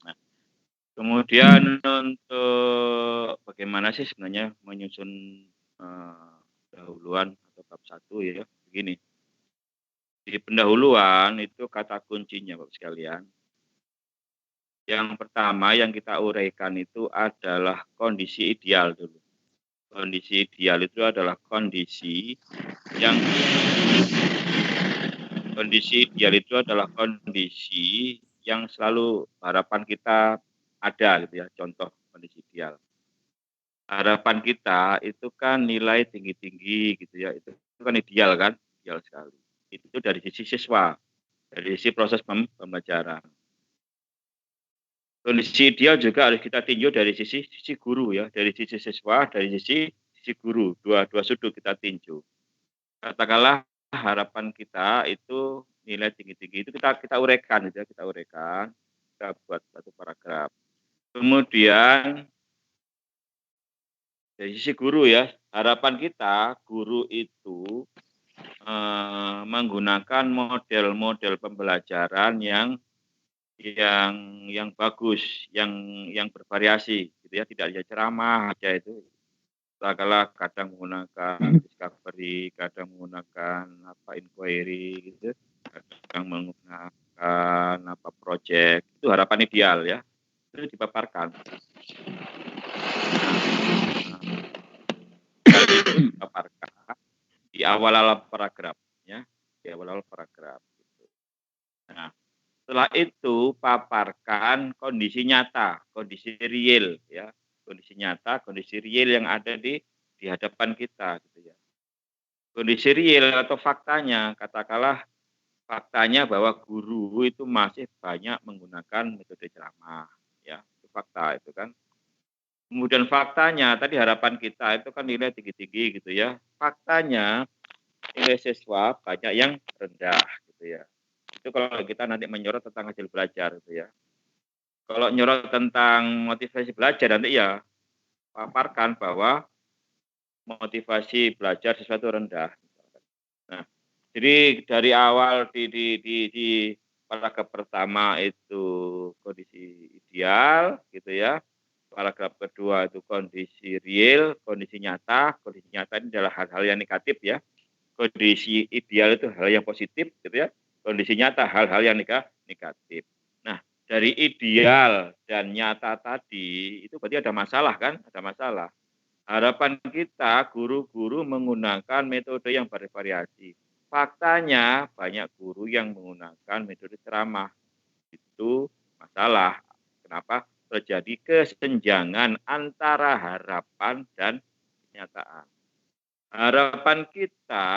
Nah, kemudian untuk bagaimana sih sebenarnya menyusun pendahuluan atau bab 1 ya, begini. Di pendahuluan itu kata kuncinya Bapak sekalian. Yang pertama yang kita uraikan itu adalah kondisi ideal dulu. Kondisi ideal itu adalah kondisi yang selalu harapan kita ada gitu ya. Contoh kondisi ideal. Harapan kita itu kan nilai tinggi-tinggi gitu ya. Itu kan ideal kan? Ideal sekali. Itu dari sisi siswa, dari sisi proses pembelajaran. Kondisi ideal juga harus kita tinjau dari sisi guru ya, dari sisi siswa, dari sisi guru, dua sudut kita tinjau. Katakanlah harapan kita itu nilai tinggi-tinggi, itu kita uraikan gitu ya, kita buat satu paragraf. Kemudian dari sisi guru ya, harapan kita guru itu menggunakan model-model pembelajaran yang bagus, yang bervariasi gitu ya, tidak hanya ceramah aja itu. Katakanlah kadang menggunakan discovery, kadang menggunakan inquiry gitu, kadang menggunakan project. Itu harapan ideal ya. Itu dipaparkan. Dipaparkan di awal-awal paragraf ya, di awal-awal paragraf gitu. Nah, setelah itu paparkan kondisi nyata, kondisi real ya, kondisi nyata, kondisi real yang ada di hadapan kita gitu ya. Kondisi real atau faktanya, katakanlah faktanya bahwa guru itu masih banyak menggunakan metode ceramah ya, itu fakta itu kan. Kemudian faktanya tadi harapan kita itu kan nilai tinggi-tinggi gitu ya. Faktanya nilai siswa banyak yang rendah gitu ya. Itu kalau kita nanti menyorot tentang hasil belajar gitu ya. Kalau nyorot tentang motivasi belajar nanti ya paparkan bahwa motivasi belajar sesuatu rendah. Nah, jadi dari awal di paragraf pertama itu kondisi ideal gitu ya. Paragraf kedua itu kondisi real, kondisi nyata. Kondisi nyata ini adalah hal-hal yang negatif ya. Kondisi ideal itu hal yang positif gitu ya. Kondisi nyata hal-hal yang negatif. Nah, dari ideal dan nyata tadi itu berarti ada masalah kan? Ada masalah. Harapan kita guru-guru menggunakan metode yang bervariasi. Faktanya banyak guru yang menggunakan metode ceramah. Itu masalah. Kenapa? Terjadi kesenjangan antara harapan dan kenyataan. Harapan kita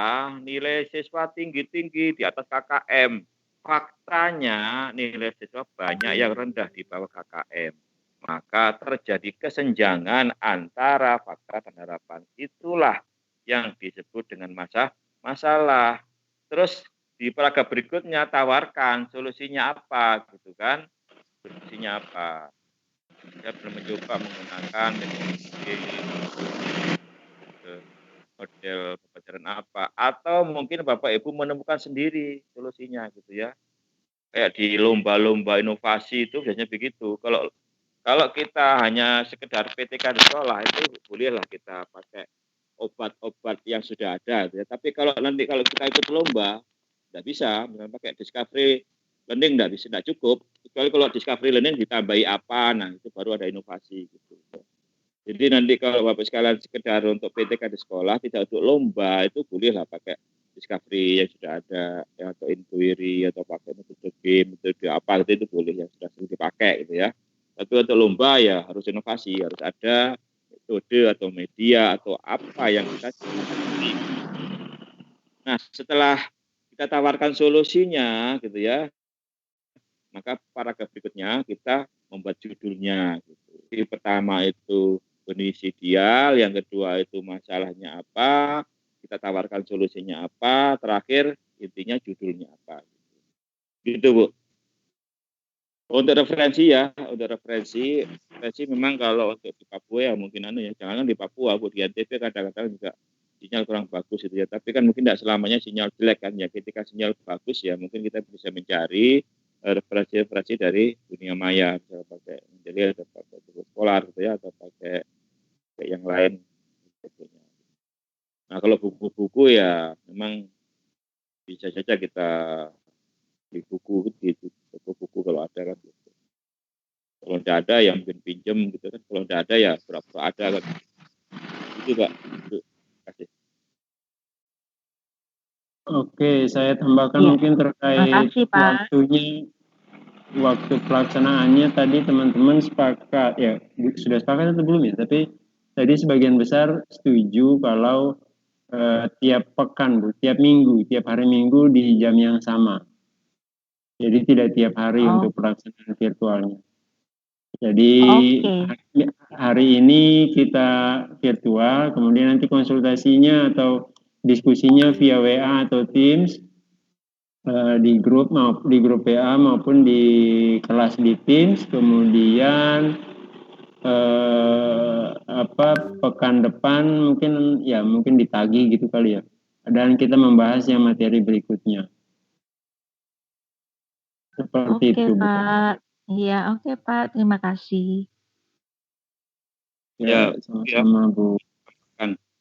nilai siswa tinggi-tinggi di atas KKM. Faktanya nilai siswa banyak yang rendah di bawah KKM. Maka terjadi kesenjangan antara fakta dan harapan. Itulah yang disebut dengan masalah. Terus di paragraf berikutnya tawarkan solusinya apa gitu kan. Solusinya apa. Saya belum mencoba menggunakan model pembelajaran apa. Atau mungkin Bapak Ibu menemukan sendiri solusinya gitu ya. Kayak di lomba-lomba inovasi itu biasanya begitu. Kalau kita hanya sekedar PTK di sekolah itu bolehlah kita pakai obat-obat yang sudah ada. Ya. Tapi kalau kita ikut lomba, tidak bisa. Misalnya pakai discovery learning tidak bisa, tidak cukup. Kecuali kalau discovery learning ditambahi apa, nah itu baru ada inovasi. Gitu. Jadi nanti kalau Bapak sekalian sekedar untuk PTK di sekolah, tidak untuk lomba, itu bolehlah pakai discovery yang sudah ada, ya, atau inquiry, atau pakai metode game, metode apa, itu boleh, yang sudah sering dipakai gitu ya. Tapi untuk lomba ya harus inovasi, harus ada metode atau media atau apa yang kita cari. Nah, setelah kita tawarkan solusinya gitu ya, maka paragraf berikutnya kita membuat judulnya. Gitu. Jadi pertama itu kondisi ideal, yang kedua itu masalahnya apa, kita tawarkan solusinya apa, terakhir intinya judulnya apa. Gitu Bu. Untuk referensi ya, referensi memang kalau untuk di Papua ya mungkin jangan di Papua, Bu, di NTB kadang-kadang juga sinyal kurang bagus itu ya. Tapi kan mungkin tidak selamanya sinyal jelek kan ya. Ketika sinyal bagus ya mungkin kita bisa mencari referensi dari dunia maya, misalnya pakai menjadi atau pakai polar gitu ya, atau pakai yang lain. Nah kalau buku-buku ya memang bisa saja kita di buku gitu, buku kalau ada kan. Gitu. Kalau tidak ada ya mungkin pinjam gitu kan. Kalau tidak ada ya pura-pura ada kan. Itu Pak. Terima kasih. Oke, saya tambahkan mungkin terkait waktunya, waktu pelaksanaannya tadi teman-teman sepakat ya, sudah sepakat atau belum ya? Tapi tadi sebagian besar setuju kalau tiap pekan, Bu, tiap minggu, tiap hari Minggu di jam yang sama. Jadi tidak tiap hari untuk pelaksanaan virtualnya. Jadi hari ini kita virtual, kemudian nanti konsultasinya atau diskusinya via WA atau Teams di grup WA maupun di kelas di Teams. Kemudian pekan depan mungkin ditagih gitu kali ya. Dan kita membahas yang materi berikutnya. Seperti itu, Pak. Iya, oke Pak. Terima kasih. Ya, sama-sama Bu.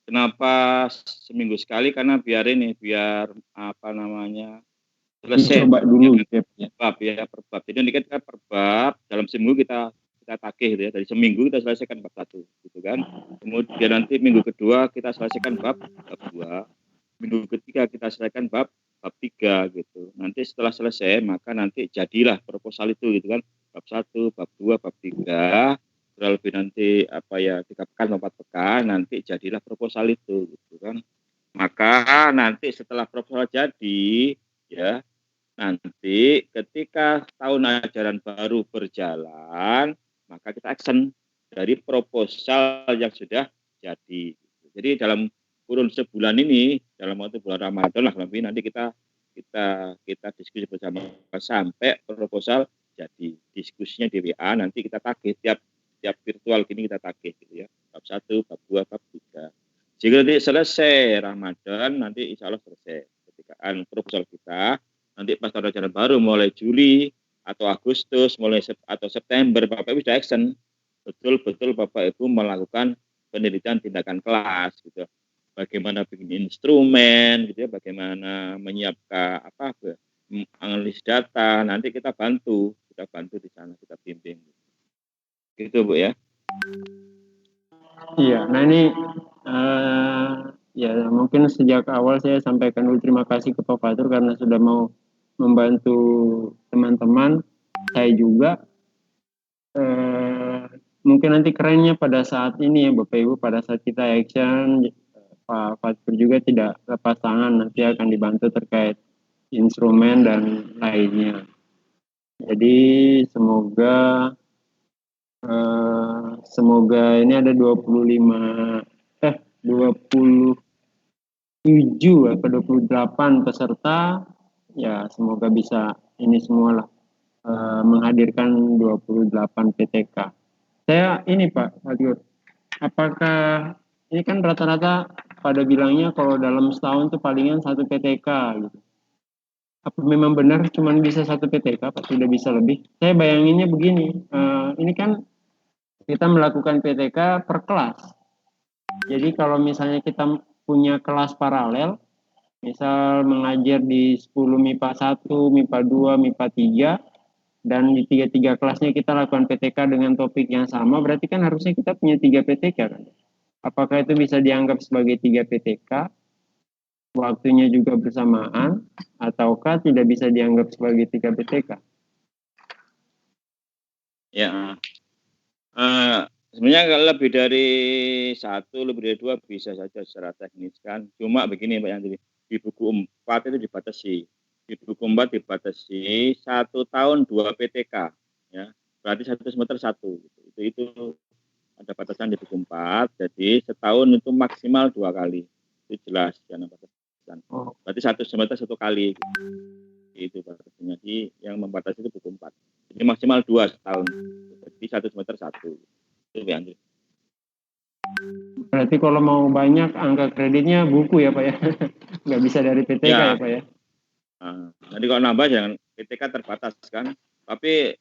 Kenapa seminggu sekali? Karena biar selesai. Coba dulu gitu ya. Per bab. Jadi ini kita per bab dalam seminggu kita tagih gitu ya. Dari seminggu kita selesaikan bab 1 gitu kan. Kemudian nanti minggu kedua kita selesaikan bab 2. Minggu ketiga kita selesaikan bab 3 gitu. Nanti setelah selesai maka nanti jadilah proposal itu gitu kan. Bab 1, bab 2, bab 3. Kurang lebih nanti 3 pekan 4 pekan nanti jadilah proposal itu gitu kan. Maka nanti setelah proposal jadi ya, nanti ketika tahun ajaran baru berjalan maka kita action dari proposal yang sudah jadi. Jadi dalam kurun sebulan ini, dalam waktu bulan Ramadan lah lebih, nanti kita diskusi bersama sampai proposal jadi. Diskusinya di WA nanti kita tagih tiap virtual gini kita tagih gitu ya. Bab 1, bab 2, bab 3. Jika nanti selesai Ramadan, nanti insya Allah selesai ketika proposal kita. Nanti pas tahun ajaran baru mulai Juli atau Agustus, atau September, Bapak Ibu sudah action. Betul-betul Bapak Ibu melakukan penelitian tindakan kelas gitu. Bagaimana bikin instrumen gitu ya, bagaimana menyiapkan analisis data, nanti kita bantu di sana, kita bimbing. Gitu Bu ya. Iya, nah ini ya mungkin sejak awal saya sampaikan dulu terima kasih ke Pak Fatur karena sudah mau membantu teman-teman. Saya juga mungkin nanti kerennya pada saat ini ya Bapak Ibu, pada saat kita action Pak Fatur juga tidak lepas tangan, nanti akan dibantu terkait instrumen dan lainnya. Jadi semoga ini ada 27 atau 28 peserta Ya semoga bisa ini semua lah menghadirkan 28 PTK. Saya ini Pak Fatur, apakah ini kan rata-rata pada bilangnya kalau dalam setahun tuh palingan 1 PTK gitu. Apa memang benar cuma bisa 1 PTK Pak, tidak bisa lebih? Saya bayanginnya begini, ini kan kita melakukan PTK per kelas. Jadi kalau misalnya kita punya kelas paralel, misal mengajar di 10 MIPA 1, MIPA 2, MIPA 3, dan di tiga kelasnya kita lakukan PTK dengan topik yang sama, berarti kan harusnya kita punya 3 PTK kan? Apakah itu bisa dianggap sebagai 3 PTK, waktunya juga bersamaan, ataukah tidak bisa dianggap sebagai 3 PTK? Ya, sebenarnya kalau lebih dari 1, lebih dari 2 bisa saja secara teknis kan. Cuma begini Pak Yandri, di buku 4 itu dibatasi. Di buku 4 dibatasi 1 tahun 2 PTK, ya. Berarti 1 semester 1. Itu ada batasan di buku 4. Jadi setahun itu maksimal 2 kali. Itu jelas ya batasan. Berarti 1 semester 1 kali. Itu batasnya. Jadi yang membatasi itu buku 4. Jadi maksimal 2 setahun. Jadi 1 semester 1. Itu Pak Andri. Berarti kalau mau banyak angka kreditnya buku ya Pak ya? Nggak bisa dari PTK ya Pak ya? Nanti kalau nambah jangan PTK terbatas kan. Tapi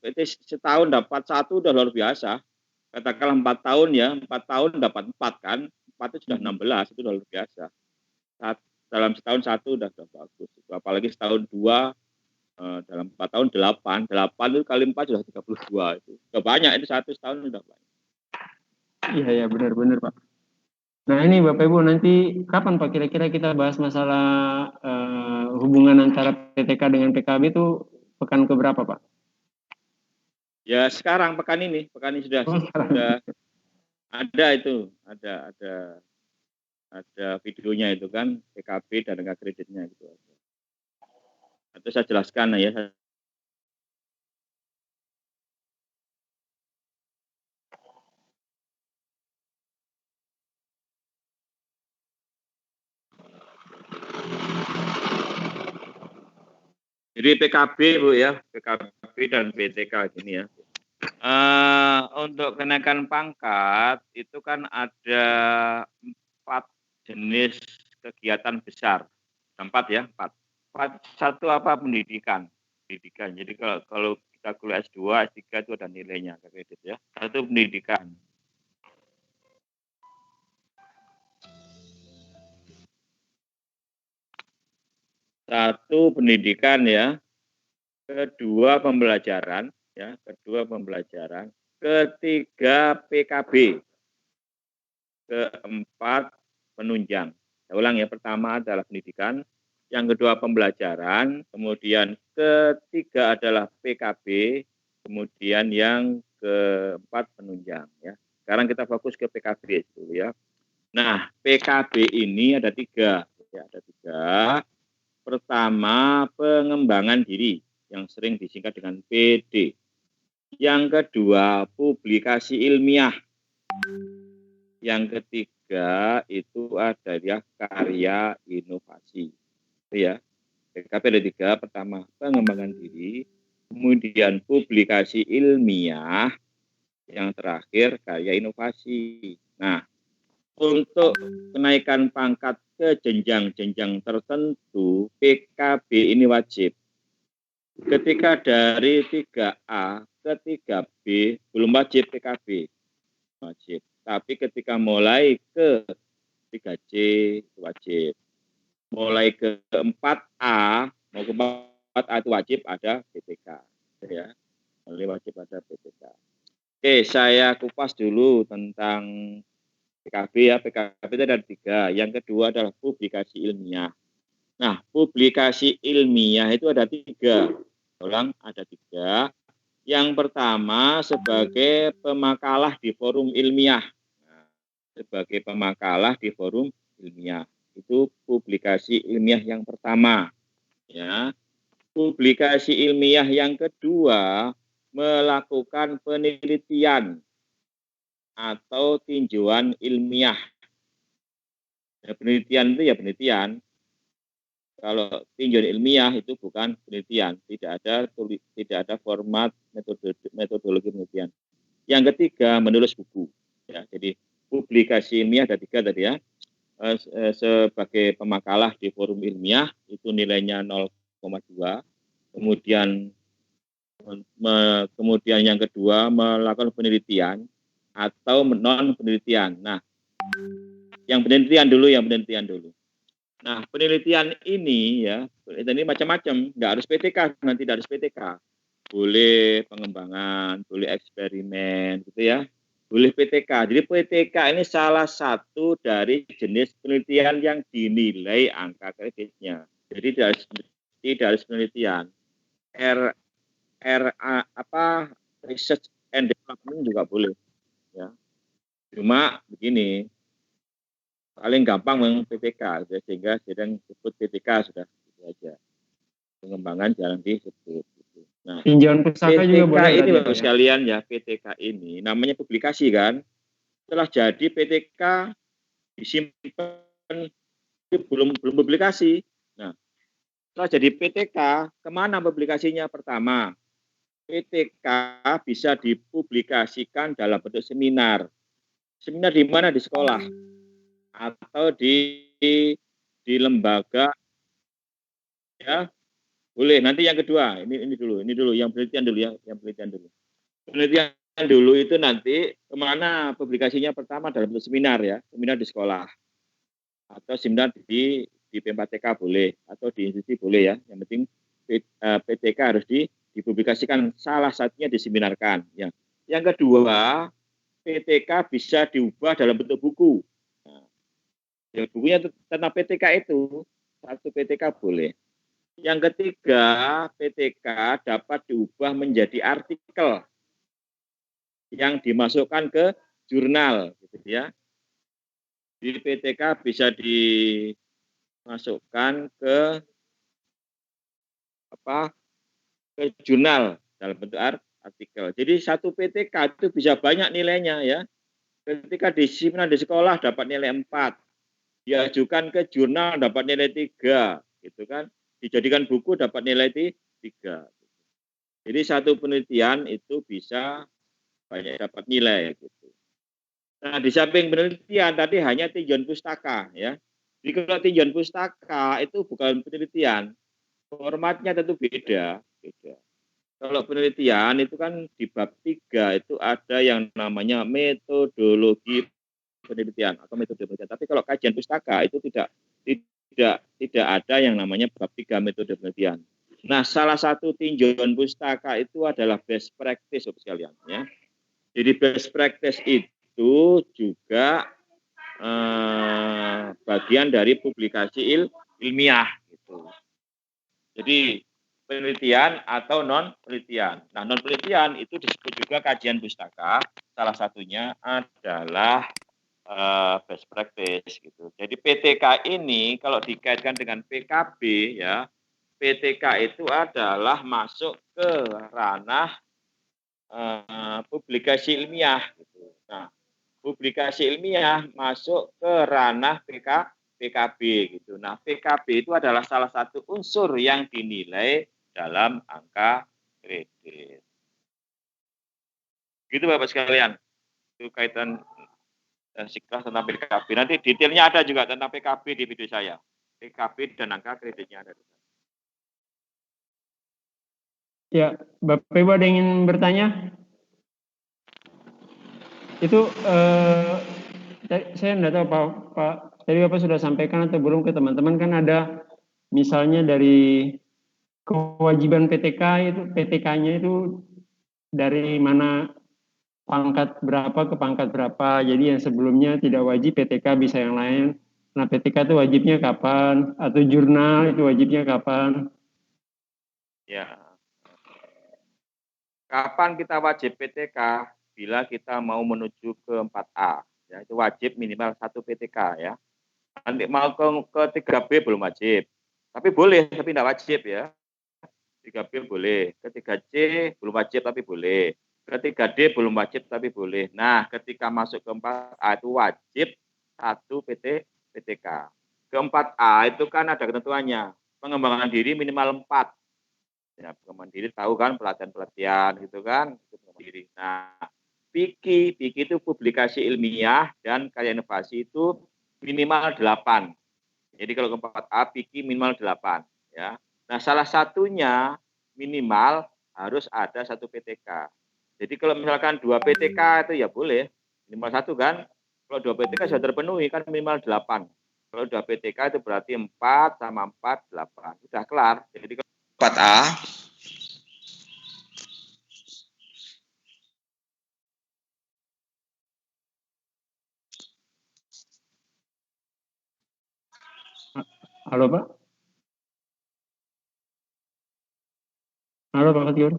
PT setahun dapat 1 udah luar biasa. Katakanlah 4 tahun ya, 4 tahun dapat 4 kan. 4 itu sudah 16, itu udah luar biasa. Dalam setahun 1 udah bagus. Apalagi setahun 2, dalam 4 tahun 8. 8 itu kali 4 sudah 32 itu. Udah banyak, itu 1 setahun udah banyak. Iya, benar-benar Pak. Nah ini Bapak Ibu, nanti kapan Pak kira-kira kita bahas masalah hubungan antara PTK dengan PKB itu pekan keberapa Pak? Ya sekarang pekan ini sudah ada itu, ada videonya itu kan, PKB dan angka kreditnya gitu. Itu saya jelaskan ya. Jadi PKB Bu ya, PKB dan PTK gini ya. Untuk kenaikan pangkat itu kan ada 4 jenis kegiatan besar. 4 ya, 4. Satu apa? Pendidikan. Jadi kalau kita kuliah S2, S3 itu ada nilainya kredit ya. Satu pendidikan. Satu pendidikan ya. Kedua pembelajaran ya, ketiga PKB. Keempat penunjang. Saya ulang ya, pertama adalah pendidikan, yang kedua pembelajaran, kemudian ketiga adalah PKB, kemudian yang keempat penunjang ya. Sekarang kita fokus ke PKB dulu ya. Nah, PKB ini ada 3 ya, ada 3. Pertama, pengembangan diri yang sering disingkat dengan PD. Yang kedua, publikasi ilmiah. Yang ketiga itu adalah karya inovasi. Itu ya. PKB ada 3, pertama pengembangan diri, kemudian publikasi ilmiah, yang terakhir karya inovasi. Nah, untuk kenaikan pangkat ke jenjang-jenjang tertentu, PKB ini wajib. Ketika dari 3A ke 3B belum wajib PKB. Wajib. Tapi ketika mulai ke 3C wajib. Mulai ke 4A mau ke 4A itu wajib ada PTK ya. Mulai wajib ada PTK. Oke, saya kupas dulu tentang PKB ya. PKB itu ada 3. Yang kedua adalah publikasi ilmiah. Nah, publikasi ilmiah itu ada 3. Ulang, ada 3. Yang pertama sebagai pemakalah di forum ilmiah. Nah, sebagai pemakalah di forum ilmiah. Itu publikasi ilmiah yang pertama. Ya. Publikasi ilmiah yang kedua melakukan penelitian atau tinjauan ilmiah. Ya, penelitian itu ya penelitian. Kalau tinjauan ilmiah itu bukan penelitian, tidak ada format metodologi penelitian. Yang ketiga, menulis buku. Ya, jadi publikasi ilmiah ada 3 tadi ya. Sebagai pemakalah di forum ilmiah itu nilainya 0,2. Kemudian yang kedua melakukan penelitian atau non penelitian. Nah, yang penelitian dulu. Nah, penelitian ini ya, penelitian ini macam-macam, nggak harus PTK, nanti tidak harus PTK. Boleh pengembangan, boleh eksperimen, gitu ya. Boleh PTK. Jadi PTK ini salah satu dari jenis penelitian yang dinilai angka kreditnya. Jadi tidak harus penelitian. Research and development juga boleh. Ya. Cuma begini, paling gampang memang PTK, sehingga sedang disebut PTK sudah gitu aja. Pengembangan jarang disebut. Gitu. Nah, tinjauan pustaka juga boleh ini berarti, Bapak sekalian ya, PTK ini namanya publikasi kan. Setelah jadi PTK disimpan, belum publikasi. Nah, setelah jadi PTK, kemana publikasinya? Pertama, PTK bisa dipublikasikan dalam bentuk seminar. Seminar di mana? Di sekolah atau di lembaga, ya. Boleh. Nanti yang kedua, ini dulu yang penelitian dulu ya, Penelitian dulu itu nanti kemana publikasinya? Pertama dalam bentuk seminar ya, seminar di sekolah atau seminar di P4TK boleh, atau di institusi boleh ya. Yang penting PTK harus dipublikasikan, salah satunya diseminarkan. Ya. Yang kedua, PTK bisa diubah dalam bentuk buku. Nah, ya, bukunya tentang PTK itu, satu PTK boleh. Yang ketiga, PTK dapat diubah menjadi artikel yang dimasukkan ke jurnal, gitu ya. Di PTK bisa dimasukkan ke jurnal dalam bentuk artikel. Jadi satu PTK itu bisa banyak nilainya ya. Ketika disimpan di sekolah dapat nilai 4, diajukan ke jurnal dapat nilai 3, gitu kan. Dijadikan buku dapat nilai 3. Jadi satu penelitian itu bisa banyak dapat nilai gitu. Nah, di samping penelitian tadi hanya tinjauan pustaka ya. Jadi kalau tinjauan pustaka itu bukan penelitian, formatnya tentu beda. Kalau penelitian itu kan di bab 3 itu ada yang namanya metodologi penelitian atau metode penelitian. Tapi kalau kajian pustaka itu tidak ada yang namanya bab 3 metode penelitian. Nah, salah satu tinjauan pustaka itu adalah best practice sekalian ya. Jadi best practice itu juga bagian dari publikasi ilmiah gitu. Jadi penelitian atau non penelitian. Nah, non penelitian itu disebut juga kajian pustaka. Salah satunya adalah best practice gitu. Jadi PTK ini kalau dikaitkan dengan PKB ya, PTK itu adalah masuk ke ranah publikasi ilmiah gitu. Nah, publikasi ilmiah masuk ke ranah PKB gitu. Nah, PKB itu adalah salah satu unsur yang dinilai dalam angka kredit. Gitu Bapak sekalian. Itu kaitan siklas tentang PKB. Nanti detailnya ada juga tentang PKB di video saya. PKB dan angka kreditnya ada. Ya, Bapak Ibu ada yang ingin bertanya? Itu saya enggak tahu Pak, tadi Bapak sudah sampaikan atau belum ke teman-teman, kan ada misalnya dari kewajiban PTK itu, PTK-nya itu dari mana pangkat berapa ke pangkat berapa. Jadi yang sebelumnya tidak wajib PTK bisa yang lain. Nah, PTK itu wajibnya kapan? Atau jurnal itu wajibnya kapan? Ya. Kapan kita wajib PTK? Bila kita mau menuju ke 4A. Ya, itu wajib minimal 1 PTK ya. Nanti mau ke 3B belum wajib. Tapi boleh, tapi tidak wajib ya. 3B boleh. Ke 3C belum wajib tapi boleh. Ke 3D belum wajib tapi boleh. Nah, ketika masuk ke 4A itu wajib 1 PTK. Ke 4A itu kan ada ketentuannya. pengembangan diri minimal 4. Ya, pengembangan diri tahu kan, pelatihan-pelatihan gitu kan, itu pengembangan diri. Nah, PIKI itu publikasi ilmiah dan karya inovasi itu minimal 8. Jadi kalau keempat A, PIKI minimal 8. Ya. Nah, salah satunya minimal harus ada 1 PTK. Jadi kalau misalkan 2 PTK itu ya boleh, minimal 1 kan. Kalau 2 PTK sudah terpenuhi kan minimal 8. Kalau 2 PTK itu berarti 4 sama 4, 8. Sudah kelar. Jadi kalau 4A, Halo Pak. Halo Pak Fatur.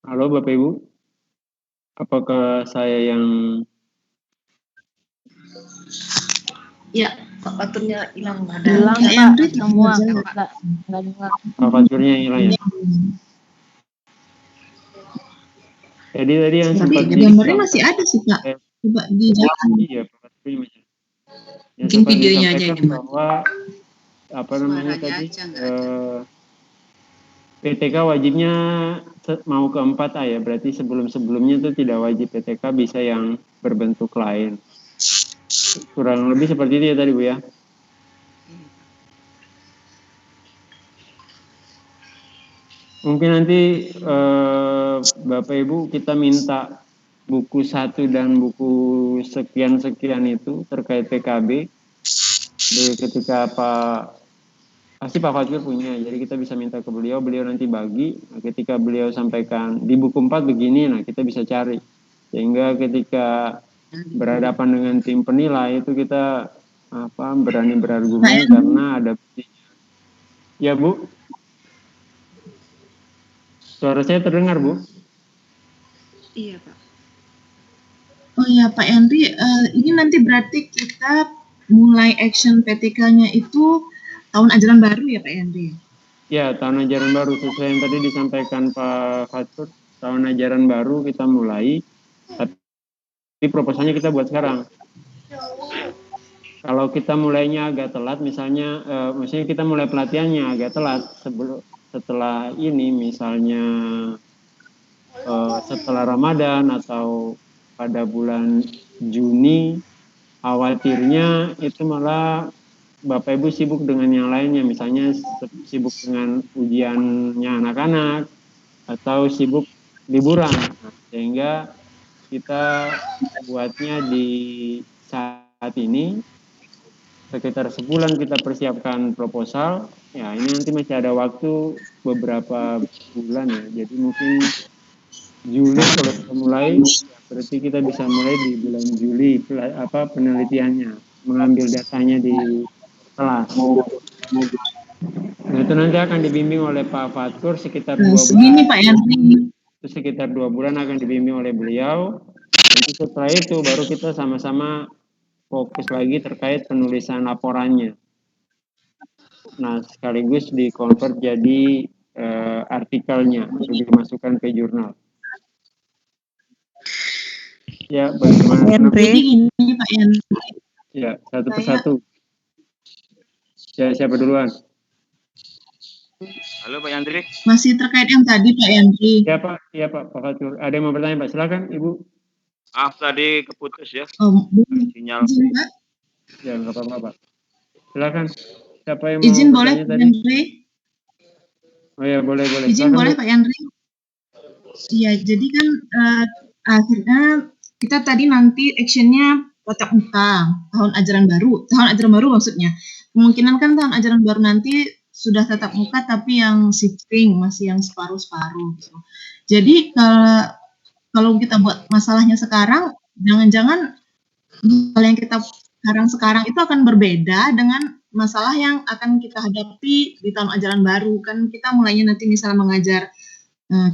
Halo Bapak Ibu. Apakah saya yang Ya, Pak Faturnya hilang. Hilang Ya, Pak, semua Pak. nggak dengar. Pak Faturnya hilang ya? Jadi tadi yang sempat Gambarnya masih ada sih Pak. Coba dijalan. Iya, Pak Faturnya masih. Yang Mungkin sempat videonya aja disampaikan yang dimati. bahwa apa namanya Suaranya tadi aja nggak ada. PTK wajibnya mau ke 4A ya, berarti sebelum-sebelumnya itu tidak wajib PTK, bisa yang berbentuk lain. Kurang lebih seperti itu ya tadi Bu ya. Mungkin nanti Bapak Ibu kita minta buku 1 dan buku sekian-sekian itu terkait PKB. Jadi ketika pasti Pak Fatur punya, jadi kita bisa minta ke beliau nanti bagi. Nah, ketika beliau sampaikan di buku 4 begini, nah kita bisa cari. Sehingga ketika berhadapan dengan tim penilai itu kita berani berargumen karena ada buktinya. Ya Bu, suara saya terdengar Bu? Iya Pak. Oh ya Pak Henry, ini nanti berarti kita mulai action PTK-nya itu tahun ajaran baru ya Pak Henry? Ya, tahun ajaran baru sesuai yang tadi disampaikan Pak Fatur, tahun ajaran baru kita mulai, tapi proposalnya kita buat sekarang. Kalau kita mulainya agak telat, misalnya, maksudnya kita mulai pelatihannya agak telat setelah ini, misalnya setelah Ramadan atau pada bulan Juni, khawatirnya itu malah Bapak Ibu sibuk dengan yang lainnya, misalnya sibuk dengan ujiannya anak-anak atau sibuk liburan, sehingga kita buatnya di saat ini sekitar sebulan kita persiapkan proposal. Ya ini nanti masih ada waktu beberapa bulan ya, jadi mungkin Juli kalau kita mulai, berarti kita bisa mulai di bulan Juli penelitiannya, mengambil datanya di kelas. Nah, itu nanti akan dibimbing oleh Pak Fatur sekitar 2 bulan. Segini Pak Henry. Itu sekitar 2 bulan akan dibimbing oleh beliau. Nanti setelah itu baru kita sama-sama fokus lagi terkait penulisan laporannya. Nah, sekaligus dikonvert jadi artikelnya untuk dimasukkan ke jurnal. Ya, bagaimana? Jadi ini Pak Henry. Ya, satu persatu. Ya, siapa duluan? halo Pak Yandri. Masih terkait yang tadi Pak Henry. Ya Pak, Pak Fatur. Ada yang mau bertanya Pak? Silakan Ibu. Tadi keputus ya. Sinyal. Izin Pak. Ya, nggak apa-apa Pak. Silakan. Siapa yang Izin mau boleh bertanya Pak tadi? Henry? Oh ya, boleh. Izin Silakan, boleh Bu. Pak Henry? Iya, jadi kan akhirnya kita tadi nanti actionnya tatap muka tahun ajaran baru maksudnya. Kemungkinan kan tahun ajaran baru nanti sudah tatap muka tapi yang shifting masih yang separuh-separuh. Gitu. Jadi kalau kita buat masalahnya sekarang, jangan-jangan hal yang kita sekarang itu akan berbeda dengan masalah yang akan kita hadapi di tahun ajaran baru. Kan kita mulainya nanti misalnya mengajar,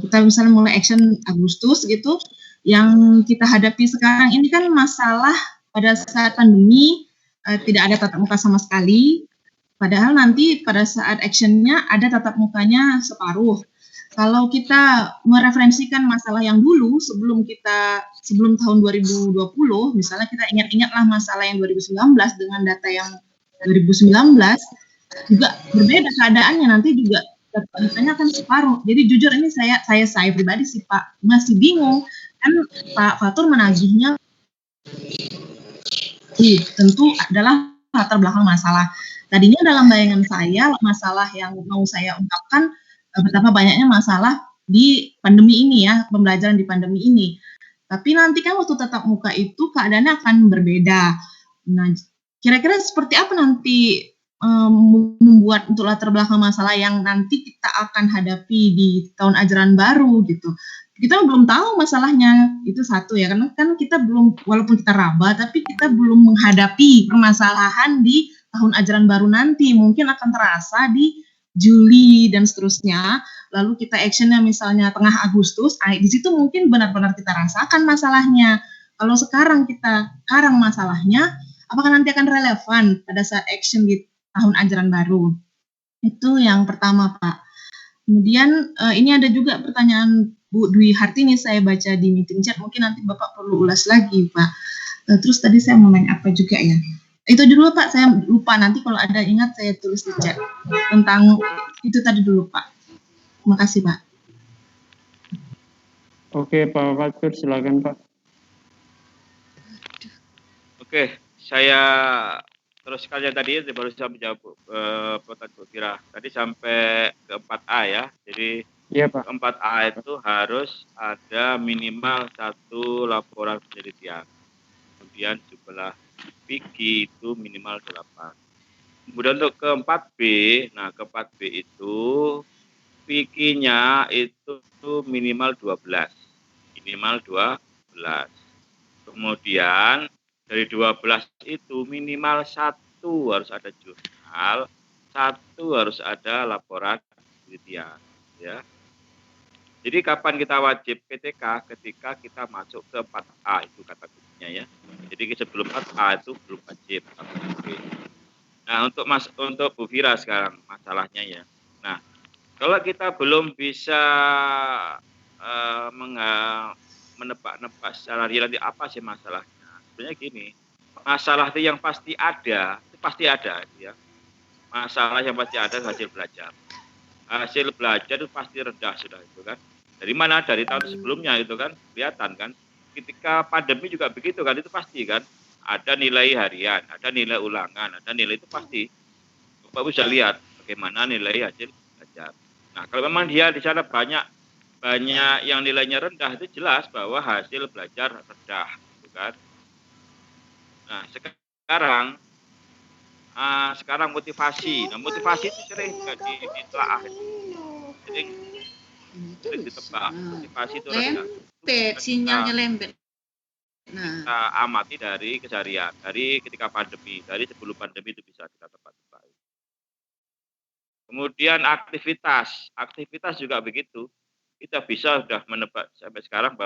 kita misalnya mulai action Agustus gitu. Yang kita hadapi sekarang ini kan masalah pada saat pandemi tidak ada tatap muka sama sekali. Padahal nanti pada saat actionnya ada tatap mukanya separuh. Kalau kita mereferensikan masalah yang dulu sebelum tahun 2020, misalnya kita ingat-ingatlah masalah yang 2019 dengan data yang 2019 juga berbeda keadaannya, nanti juga datanya kan separuh. Jadi jujur ini saya pribadi sih Pak masih bingung, kan Pak Fatur menagihnya tentu adalah latar belakang masalah. Tadinya dalam bayangan saya masalah yang mau saya ungkapkan betapa banyaknya masalah di pandemi ini ya, pembelajaran di pandemi ini. Tapi nanti kan waktu tatap muka itu keadaannya akan berbeda. Nah, kira-kira seperti apa nanti membuat untuk latar belakang masalah yang nanti kita akan hadapi di tahun ajaran baru gitu. Kita belum tahu masalahnya, itu satu ya, karena kan kita belum, walaupun kita raba, tapi kita belum menghadapi permasalahan di tahun ajaran baru nanti. Mungkin akan terasa di Juli dan seterusnya, lalu kita actionnya misalnya tengah Agustus, di situ mungkin benar-benar kita rasakan masalahnya. Kalau sekarang masalahnya, apakah nanti akan relevan pada saat action di tahun ajaran baru? Itu yang pertama, Pak. Kemudian ini ada juga pertanyaan Bu Dwi Hartini, saya baca di meeting chat, mungkin nanti Bapak perlu ulas lagi, Pak. Terus tadi saya mau nanya apa juga ya? Itu dulu Pak, saya lupa, nanti kalau ada ingat saya tulis di chat tentang itu tadi dulu Pak. Terima kasih Pak. Oke Pak Fatur, silakan Pak. Oke, saya teruskan yang tadi baru saya menjawab pertanyaan Bu Fira. Tadi sampai ke 4A ya. Jadi iya, Pak. 4A itu harus ada minimal 1 laporan penelitian. Kemudian jumlah fikih itu minimal 8. Kemudian untuk ke 4B, nah ke 4B itu fikihnya itu minimal 12. Minimal 12. Kemudian dari 12 itu minimal 1 harus ada jurnal, 1 harus ada laporan penelitian, ya. Jadi kapan kita wajib PTK? Ketika kita masuk ke 4A itu kata kuncinya ya. Jadi sebelum 4A itu belum wajib. Nah untuk Bu Fira sekarang masalahnya ya. Nah kalau kita belum bisa menebak-nebak secara real nanti apa sih masalahnya? Sebenarnya gini, masalah itu yang pasti ada, itu pasti ada ya. Masalah yang pasti ada hasil belajar. Hasil belajar itu pasti rendah sudah itu kan. Dari mana? Dari tahun sebelumnya itu kan kelihatan kan. Ketika pandemi juga begitu kan, itu pasti kan. Ada nilai harian, ada nilai ulangan, ada nilai itu pasti. Bapak bisa lihat bagaimana nilai hasil belajar. Nah kalau memang dia di sana banyak yang nilainya rendah, itu jelas bahwa hasil belajar rendah, gitu kan. Nah sekarang motivasi. Nah motivasi itu sering ditelaah. Jadi ditebak, motivasi itu rendah. Sinyalnya lembek. Nah, kita amati dari keseharian, dari ketika pandemi, dari sebelum pandemi itu bisa kita tebak-tebak. Kemudian aktivitas juga begitu. Kita bisa sudah menebak sampai sekarang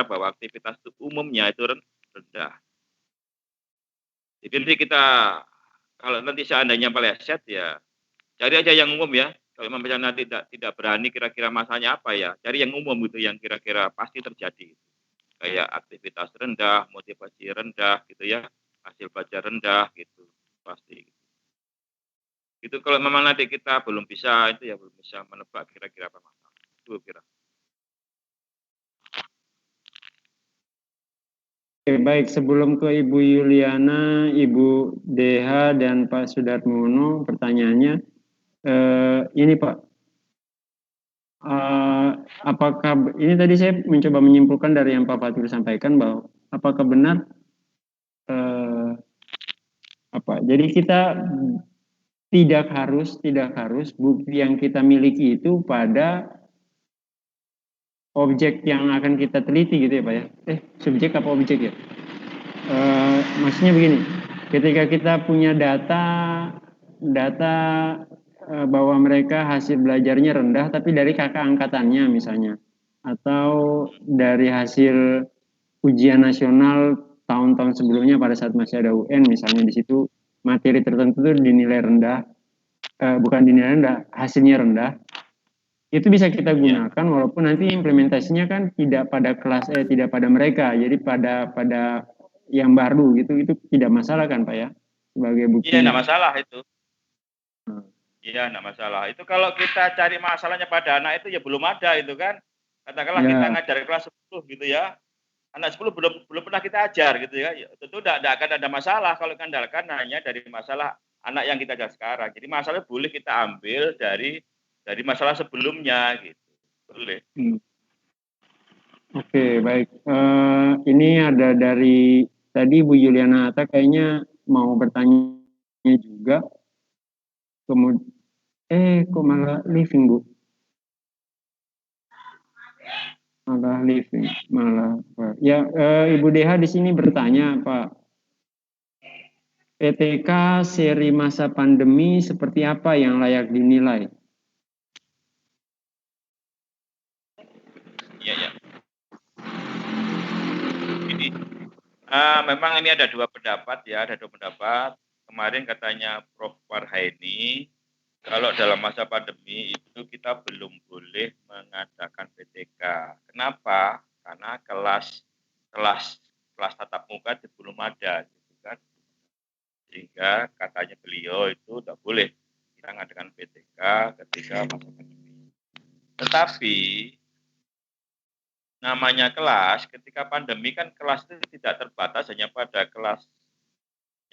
bahwa aktivitas itu umumnya itu rendah. Jadi nanti kita kalau nanti seandainya meleset ya cari aja yang umum ya. Kalau misalnya tidak berani kira-kira masanya apa ya, cari yang umum gitu yang kira-kira pasti terjadi. Kayak aktivitas rendah, motivasi rendah gitu ya, hasil belajar rendah gitu, pasti. Itu kalau memang nanti kita belum bisa menebak kira-kira apa masalah. Itu kira. Oke, baik. Sebelum ke Ibu Yuliana, Ibu Deha, dan Pak Sudarmono, pertanyaannya, ini Pak, apakah ini tadi saya mencoba menyimpulkan dari yang Pak Fatur sampaikan bahwa apakah benar jadi kita tidak harus bukti yang kita miliki itu pada objek yang akan kita teliti gitu ya Pak ya. Subjek apa objek ya? Maksudnya begini, ketika kita punya data bahwa mereka hasil belajarnya rendah tapi dari kakak angkatannya misalnya, atau dari hasil ujian nasional tahun-tahun sebelumnya pada saat masih ada UN misalnya, di situ materi tertentu dinilai rendah, bukan dinilai rendah, hasilnya rendah. itu bisa kita gunakan walaupun nanti implementasinya kan tidak pada kelas tidak pada mereka, jadi pada yang baru gitu, itu tidak masalah kan Pak ya, sebagai bukti. Iya, enggak masalah itu. Iya, enggak masalah. Itu kalau kita cari masalahnya pada anak itu ya belum ada itu kan. Katakanlah kita ngajar kelas 10 gitu ya. Anak 10 belum pernah kita ajar gitu ya. Tentu enggak akan ada masalah kalau mengandalkan hanya dari masalah anak yang kita ajar sekarang. Jadi masalah boleh kita ambil dari masalah sebelumnya gitu. Boleh. Oke, baik. Ini ada dari tadi Bu Juliana Atta kayaknya mau bertanya juga. Kemudian, kok malah living Bu? Malah living, ya. Ibu Deha di sini bertanya Pak, PTK seri masa pandemi seperti apa yang layak dinilai? Iya. Ini memang ini ada dua pendapat ya, Kemarin katanya Prof. Warhaini, kalau dalam masa pandemi itu kita belum boleh mengadakan PTK. Kenapa? Karena kelas tatap muka itu belum ada, gitu kan. Sehingga katanya beliau itu tidak boleh kita mengadakan PTK ketika masa pandemi. Tetapi namanya kelas, ketika pandemi kan kelas itu tidak terbatas hanya pada kelas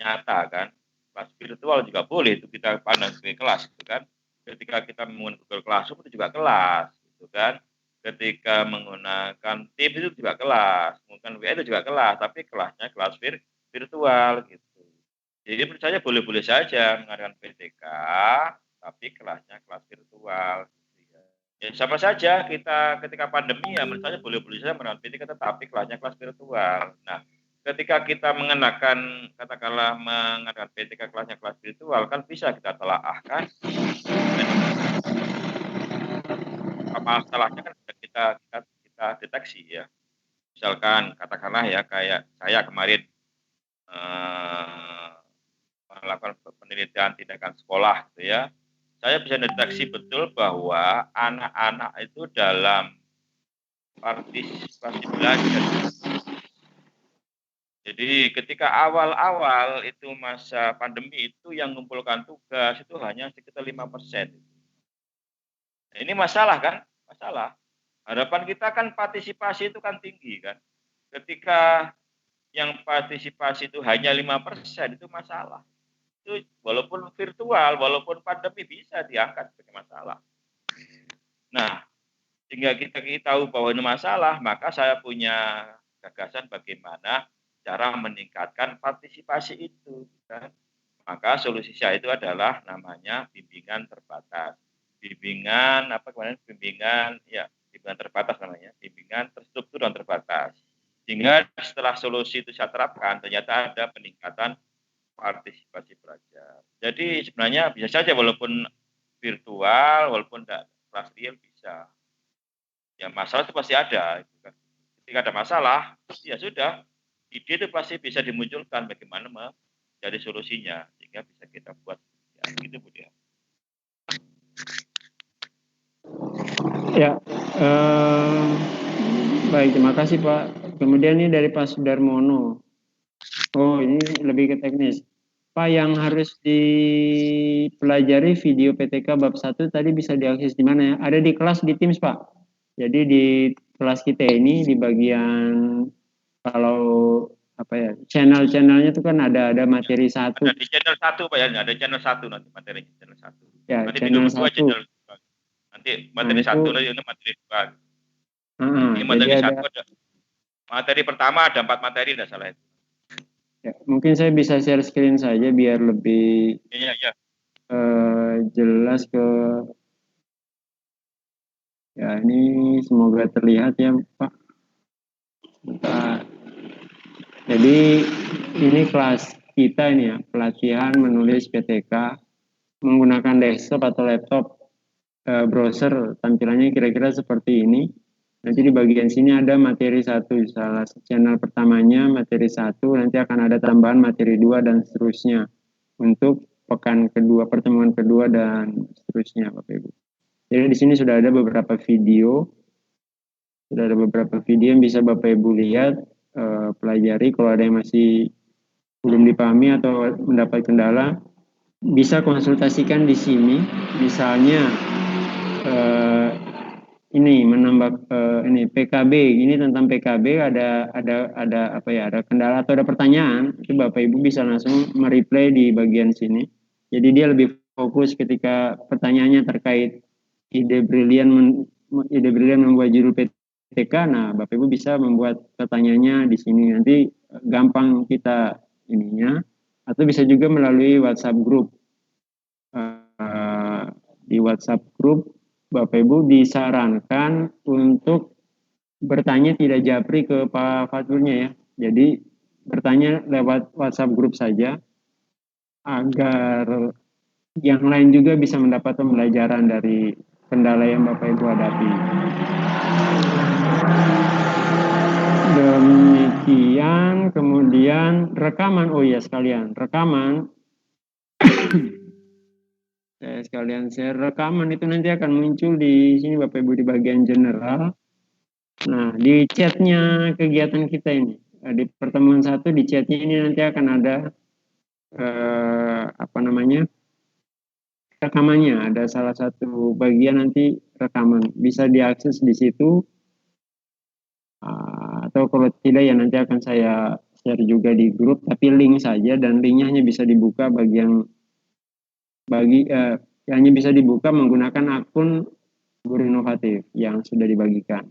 nyata kan. Kelas virtual juga boleh itu kita pandang sebagai kelas gitu kan. Ketika kita menggunakan Google Classroom itu juga kelas gitu kan. Ketika menggunakan Teams itu juga kelas, menggunakan WA itu juga kelas, tapi kelasnya kelas virtual gitu. Jadi menurut saya boleh-boleh saja mengadakan PTK, tapi kelasnya kelas virtual. Ya sama saja kita ketika pandemi ya menurut saya boleh-boleh saja mengadakan PTK tetapi kelasnya kelas virtual. Nah, ketika kita mengenakan katakanlah mengadakan PTK kelasnya kelas virtual kan bisa kita telaah kan. Masalahnya kan kita deteksi ya. Misalkan katakanlah ya kayak saya kemarin melakukan penelitian tindakan sekolah gitu ya. Saya bisa deteksi betul bahwa anak-anak itu dalam partisipasi belajar. Jadi ketika awal-awal itu masa pandemi itu yang mengumpulkan tugas itu hanya sekitar 5%. Nah, ini masalah kan? Masalah. Harapan kita kan partisipasi itu kan tinggi kan. Ketika yang partisipasi itu hanya 5% itu masalah. Itu walaupun virtual, walaupun pandemi bisa diangkat sebagai masalah. Nah, sehingga kita tahu bahwa ini masalah, maka saya punya gagasan bagaimana cara meningkatkan partisipasi itu. Kan? Maka solusi saya itu adalah namanya bimbingan terbatas. Bimbingan terbatas namanya, bimbingan terstruktur dan terbatas. Sehingga setelah solusi itu saya terapkan, ternyata ada peningkatan partisipasi pelajar. Jadi sebenarnya bisa saja walaupun virtual, walaupun tidak kelas real bisa. Ya masalah itu pasti ada. Ketika ada masalah, ya sudah, ide itu pasti bisa dimunculkan bagaimana mencari solusinya sehingga bisa kita buat. Ya, gitu Bu Dia. Ya, baik, terima kasih Pak. Kemudian ini dari Pak Sudarmono. Oh, ini lebih ke teknis. Pak, yang harus dipelajari video PTK bab 1 tadi bisa diakses di mana ya? Ada di kelas di Teams Pak. Jadi di kelas kita ini di bagian kalau apa ya, channel-channelnya itu kan ada materi 1. Ada di channel 1 Pak ya, ada channel 1 nanti materi channel 1. Ya, nanti channel 1. Nanti materi 1 nanti materi 2. Ini materi 1 ada. Materi pertama ada 4 materi enggak salah itu. Ya, mungkin saya bisa share screen saja biar lebih jelas ke. Ya, ini semoga terlihat ya Pak. Bentar. Jadi ini kelas kita ini ya, pelatihan menulis PTK menggunakan desktop atau laptop, browser, tampilannya kira-kira seperti ini. Nanti di bagian sini ada materi 1, salah channel pertamanya materi 1, nanti akan ada tambahan materi 2 dan seterusnya untuk pekan kedua, pertemuan kedua dan seterusnya Bapak Ibu. Jadi di sini sudah ada beberapa video, yang bisa Bapak Ibu lihat, pelajari. Kalau ada yang masih belum dipahami atau mendapat kendala, bisa konsultasikan di sini. Misalnya ini menambah ini PKB, ini tentang PKB ada apa ya, ada kendala atau ada pertanyaan, itu Bapak Ibu bisa langsung mereply di bagian sini. Jadi dia lebih fokus ketika pertanyaannya terkait ide brilian membuat judul PTK. Nah, Bapak Ibu bisa membuat pertanyaannya di sini, nanti gampang kita ininya, atau bisa juga melalui WhatsApp group. Di WhatsApp group Bapak Ibu disarankan untuk bertanya tidak japri ke Pak Faturnya ya. Jadi bertanya lewat WhatsApp group saja agar yang lain juga bisa mendapat pembelajaran dari kendala yang Bapak Ibu hadapi. Demikian, kemudian rekaman, oh iya sekalian, rekaman. Saya sekalian share rekaman itu nanti akan muncul di sini Bapak Ibu di bagian general. Nah, di chatnya kegiatan kita ini, di pertemuan 1 di chatnya ini nanti akan ada apa namanya, rekamannya. Ada salah satu bagian nanti rekaman, bisa diakses di situ, atau kalau tidak ya nanti akan saya share juga di grup, tapi link saja, dan linknya hanya bisa dibuka hanya bisa dibuka menggunakan akun Guru Inovatif yang sudah dibagikan.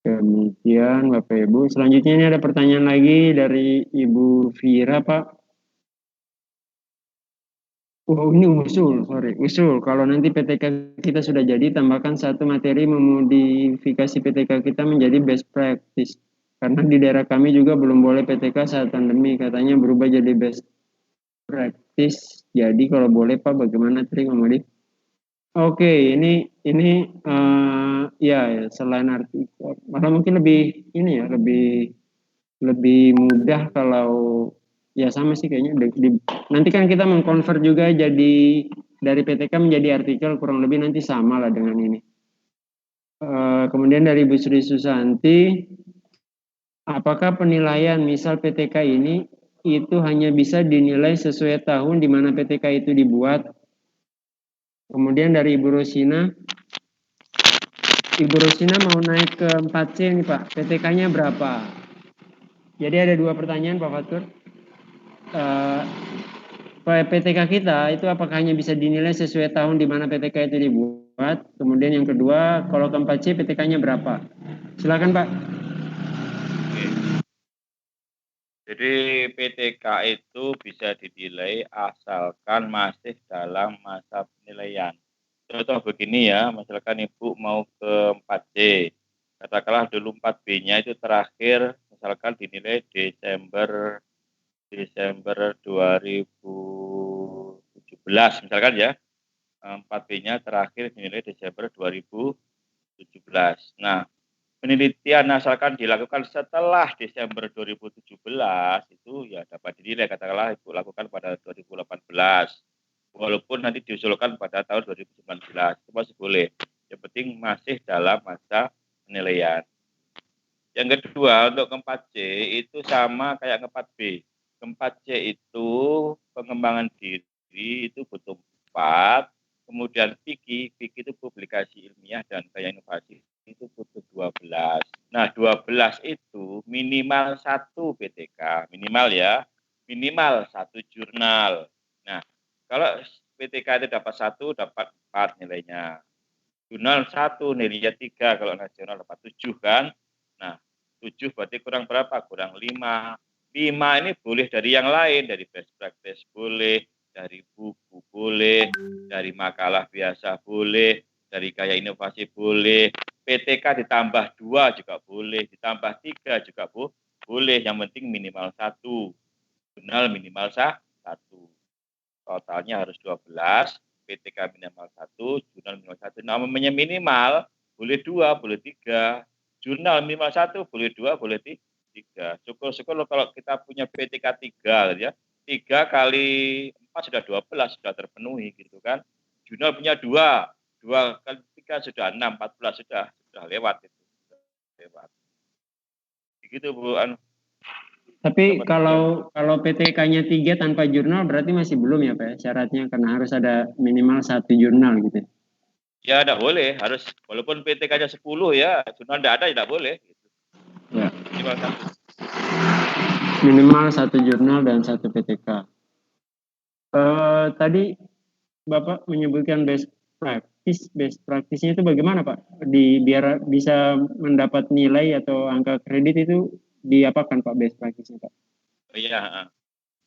Demikian Bapak Ibu. Selanjutnya ini ada pertanyaan lagi dari Ibu Vira, Pak. Oh, ini usul. Kalau nanti PTK kita sudah jadi, tambahkan satu materi memodifikasi PTK kita menjadi best practice. Karena di daerah kami juga belum boleh PTK saat pandemi, katanya berubah jadi best practice. Jadi kalau boleh Pak, bagaimana trik memodifikasi? Oke, ini ya selain artikel, malah mungkin lebih ini ya, lebih mudah kalau ya sama sih kayaknya. Nanti kan kita mengkonvert juga jadi dari PTK menjadi artikel, kurang lebih nanti sama lah dengan ini. Kemudian dari Bu Sri Susanti, apakah penilaian misal PTK ini itu hanya bisa dinilai sesuai tahun di mana PTK itu dibuat? Kemudian dari Ibu Rosina mau naik ke 4C nih Pak, PTK-nya berapa? Jadi ada dua pertanyaan Pak Fatur. PTK kita itu apakah hanya bisa dinilai sesuai tahun di mana PTK itu dibuat? Kemudian yang kedua, kalau ke 4C PTK-nya berapa? Silakan Pak. Jadi PTK itu bisa dinilai asalkan masih dalam masa penilaian. Contoh begini ya, misalkan Ibu mau ke 4C, katakanlah dulu 4B-nya itu terakhir misalkan dinilai Desember 2017 misalkan ya, 4B-nya terakhir dinilai Desember 2017. Nah, penelitian asalkan dilakukan setelah Desember 2017 itu ya dapat dinilai, katakanlah Ibu lakukan pada 2018 walaupun nanti diusulkan pada tahun 2019 itu masih boleh, yang penting masih dalam masa penilaian. Yang kedua, untuk ke 4C itu sama kayak ke 4B. Ke 4C itu pengembangan diri itu butuh 4, kemudian PIKI itu publikasi ilmiah dan gaya inovasi itu butuh 12. Nah, 12 itu minimal 1 PTK, minimal ya, minimal 1 jurnal. Nah, kalau PTK itu dapat 1, dapat 4 nilainya. Jurnal 1 nilainya 3, kalau nasional dapat 7 kan. Nah, 7 berarti kurang berapa? Kurang 5. 5 ini boleh dari yang lain, dari best practice boleh, dari buku boleh, dari makalah biasa boleh, dari gaya inovasi boleh, PTK ditambah 2 juga boleh, ditambah 3 juga boleh, yang penting minimal 1, jurnal minimal 1, totalnya harus 12, PTK minimal 1, jurnal minimal 1, namanya minimal, boleh 2, boleh 3, jurnal minimal 1, boleh 2, boleh 3, syukur-syukur kalau kita punya PTK 3 ya, 3 kali 4 sudah 12, sudah terpenuhi gitu kan, jurnal punya 2, 2 kali 3 sudah 6, 14 sudah lewat itu. Lewat. Begitu Bu Tapi dapat kalau PTK-nya 3 tanpa jurnal berarti masih belum ya Pak ya, syaratnya karena harus ada minimal 1 jurnal gitu. Ya enggak boleh, harus walaupun PTK-nya 10 ya, jurnal enggak ada ya enggak boleh gitu. Ya. Minimal 1. Minimal 1 jurnal dan 1 PTK. Tadi Bapak menyebutkan best practice-nya itu bagaimana Pak? Biar bisa mendapat nilai atau angka kredit itu diapakan Pak best practice-nya Pak? Oh iya,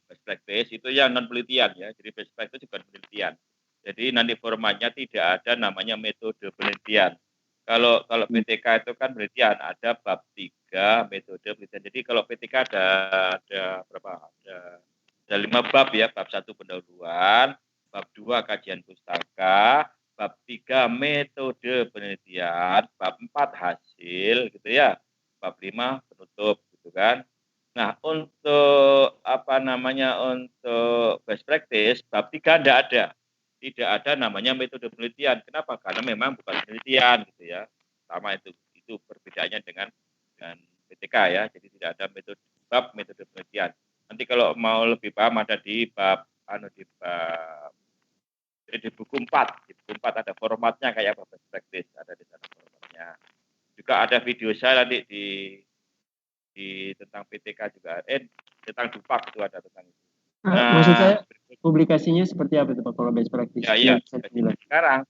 best practice itu yang non penelitian ya. Jadi best practice bukan penelitian. Jadi nanti formatnya tidak ada namanya metode penelitian. Kalau PTK itu kan penelitian, ada bab 3 metode penelitian. Jadi kalau PTK ada berapa? Ada 5 bab ya. Bab 1 pendahuluan, bab 2 kajian pustaka, bab 3 metode penelitian, bab 4 hasil gitu ya. Bab 5 penutup gitu kan. Nah, untuk untuk best practice bab 3 enggak ada. Tidak ada namanya metode penelitian. Kenapa? Karena memang bukan penelitian gitu ya. Sama itu perbedaannya dengan PTK ya. Jadi tidak ada metode penelitian. Nanti kalau mau lebih paham ada di di buku 4. Di buku 4 ada formatnya kayak apa best practice, ada di sana formatnya. Juga ada video saya nanti di tentang PTK juga, tentang Dupak itu ada tentang itu. Maksud saya publikasinya seperti apa itu Pak kalau best practice? Ya. Sekarang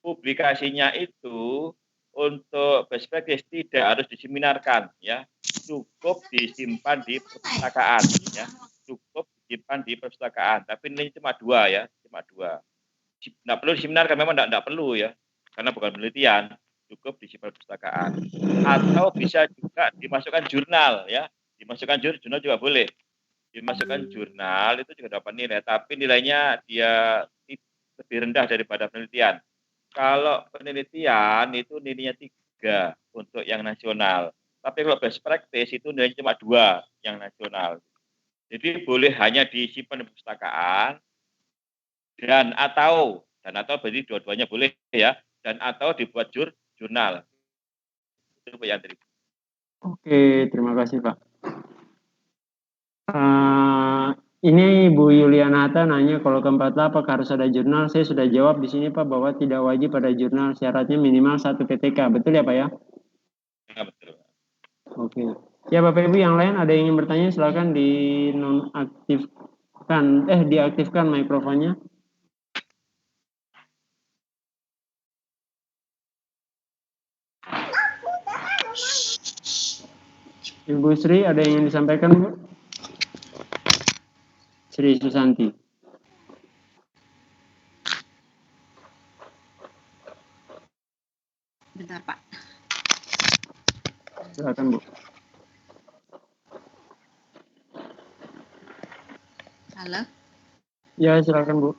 publikasinya itu untuk best practice tidak harus diseminarkan ya, cukup disimpan di perpustakaan ya, cukup disimpan di perpustakaan. Tapi ini cuma 2 ya, cuma 2. Nggak perlu diseminarkan, memang nggak perlu ya, karena bukan penelitian. Cukup disimpan perpustakaan. Atau bisa juga dimasukkan jurnal ya, dimasukkan jurnal juga boleh. Dimasukkan jurnal itu juga dapat nilai, tapi nilainya dia lebih rendah daripada penelitian. Kalau penelitian itu nilainya 3 untuk yang nasional. Tapi kalau best practice itu nilainya cuma 2 yang nasional. Jadi boleh hanya disimpan di perpustakaan dan atau berarti dua-duanya boleh ya, dan atau dibuat jurnal. Itu Pak Yandri. Oke, terima kasih Pak. Ini Bu Yulianata nanya kalau ke-48 apakah harus ada jurnal? Saya sudah jawab di sini Pak bahwa tidak wajib ada jurnal, syaratnya minimal 1 PTK. Betul ya Pak ya? Ya betul. Oke. Ya Bapak Ibu yang lain ada yang ingin bertanya silakan diaktifkan mikrofonnya. Ibu Sri ada yang ingin disampaikan Bu? Sri Susanti. Bentar Pak. Silakan Bu. Halo. Ya silakan Bu.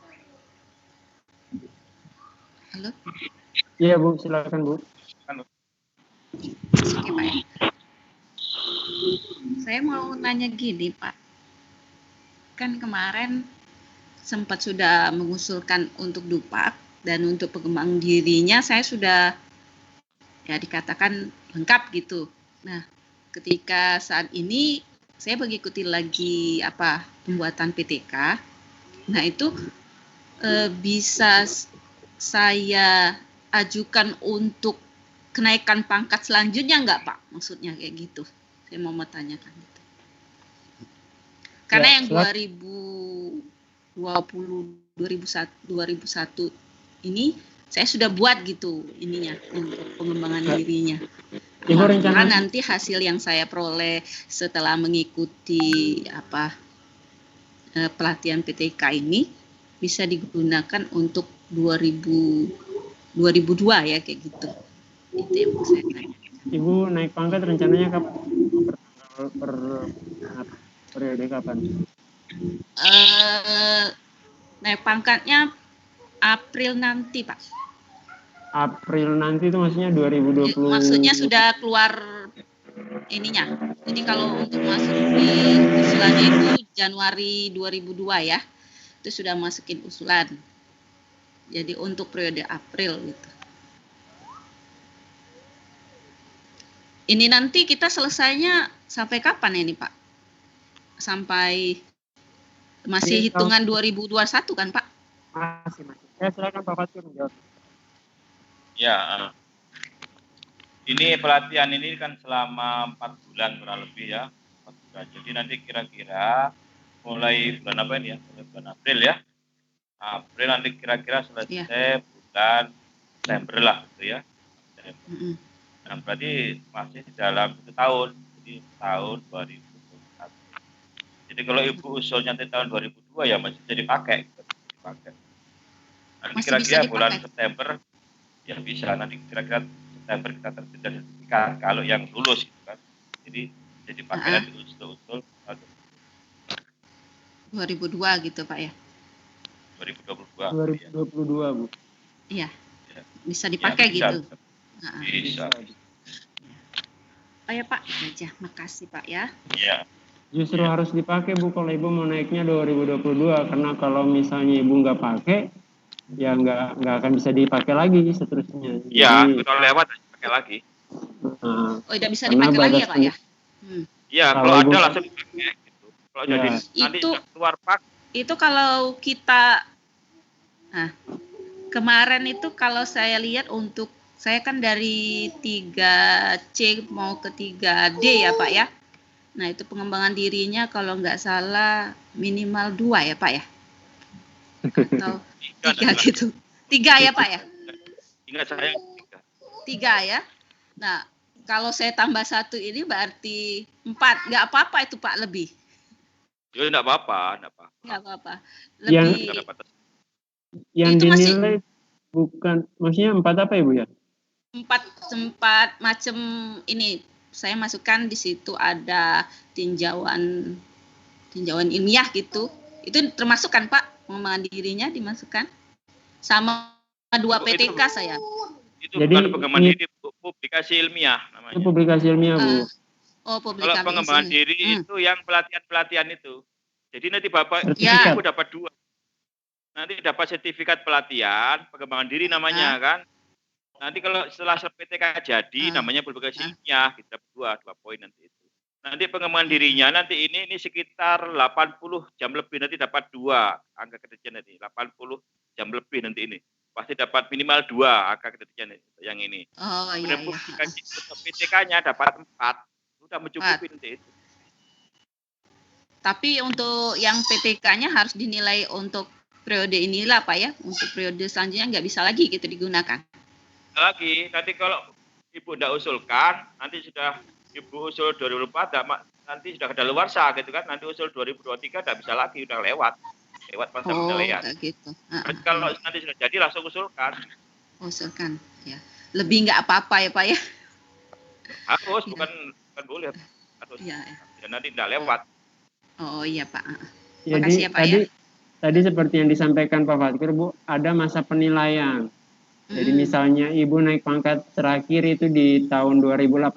Halo. Iya Bu, silakan Bu. Oke Pak. Saya mau nanya gini Pak. Kan kemarin sempat sudah mengusulkan untuk Dupak dan untuk pengembang dirinya saya sudah ya dikatakan lengkap gitu. Nah, ketika saat ini saya mengikuti lagi pembuatan PTK. Nah, itu bisa saya ajukan untuk kenaikan pangkat selanjutnya enggak Pak? Maksudnya kayak gitu. Saya mau tanyakan itu. Karena yang 2001 ini saya sudah buat gitu ininya untuk pengembangan dirinya. Karena nanti hasil yang saya peroleh setelah mengikuti pelatihan PTK ini bisa digunakan untuk 2002 ya kayak gitu. Itu yang mau saya tanya. Ibu naik pangkat rencananya kapan? Periode kapan? Naik pangkatnya April nanti Pak. April nanti itu maksudnya 2020? Maksudnya sudah keluar ininya. Jadi kalau untuk masuk di usulannya itu Januari 2002 ya. Itu sudah masukin usulan. Jadi untuk periode April gitu. Ini nanti kita selesainya sampai kapan ini Pak? Sampai masih hitungan 2021 kan Pak? Masih. Silakan Pak Fatur menjawab. Ya, ini pelatihan ini kan selama 4 bulan kurang lebih ya. 4 bulan. Jadi nanti kira-kira mulai bulan apa ini ya? Mulai bulan April ya. April nanti kira-kira selesai bulan September lah gitu ya. Nah, berarti masih dalam 1 tahun. Jadi tahun 2021. Jadi kalau Ibu usulnya nanti tahun 2002 ya masih jadi pakai. Nanti kira-kira bulan September ya bisa, nanti kira-kira September kita terbitkan sertifikat kalau yang lulus gitu kan. Jadi pakai nanti usul-usul 2002 gitu Pak ya. 2022 Bu. Iya. Bisa dipakai ya, bisa, gitu. Bisa. Oh ya Pak, aja. Makasih Pak ya. Iya. Justru harus dipakai Bu kalau Ibu mau naiknya 2022, karena kalau misalnya Ibu nggak pakai ya nggak akan bisa dipakai lagi seterusnya. Iya, kalau lewat pakai lagi. Oh, tidak bisa dipakai lagi ya Pak ya? Iya, kalau ada langsung dipakai gitu. Kalau jadi nanti keluar pak. Itu kalau kita, kemarin itu kalau saya lihat untuk saya kan dari 3C mau ke 3D ya Pak ya. Nah itu pengembangan dirinya kalau nggak salah minimal 2 ya Pak ya. Atau 3 gitu. 3 ya Pak ya? Ingat saya 3 ya. Nah kalau saya tambah 1 ini berarti 4. Nggak apa-apa itu Pak lebih. Ya nggak apa-apa. Nggak apa-apa. Lebih. Yang dinilai bukan, maksudnya 4 apa Ibu ya? 4 macam ini. Saya masukkan di situ ada tinjauan ilmiah gitu. Itu termasuk kan Pak, pengembangan dirinya dimasukkan sama 2 PTK saya. Itu bukan pengembangan diri, publikasi ilmiah namanya. Itu publikasi ilmiah Bu. Publikasi. Kalau pengembangan diri itu yang pelatihan itu. Jadi nanti Bapak ya. Ibu dapat 2. Nanti dapat sertifikat pelatihan pengembangan diri namanya kan. Nanti kalau setelah PTK jadi namanya publikasi ilmiah, kita dapat 2 poin nanti itu. Nanti pengembangan dirinya nanti ini sekitar 80 jam lebih, nanti dapat 2 angka kerjaan nanti 80 jam lebih nanti ini. Pasti dapat minimal 2 angka kerjaan yang ini. Oh iya. Publikasi PTK-nya dapat 4. Sudah mencukupi nanti itu. Tapi untuk yang PTK-nya harus dinilai untuk periode inilah Pak ya. Untuk periode selanjutnya nggak bisa lagi gitu digunakan. Lagi, nanti kalau Ibu tidak usulkan, nanti sudah Ibu usul 2004, nanti sudah kadaluarsa gitu kan, nanti usul 2023 tidak bisa lagi, udah lewat masa penilaian. Gitu. Kalau nanti sudah jadi langsung usulkan. Usulkan, ya. Lebih nggak apa-apa ya Pak ya? Harus, bukan boleh. Harus. Ya. Dan nanti tidak lewat. Oh iya Pak. Jadi makasih ya Pak tadi seperti yang disampaikan Pak Fatur Bu, ada masa penilaian. Jadi misalnya Ibu naik pangkat terakhir itu di tahun 2018,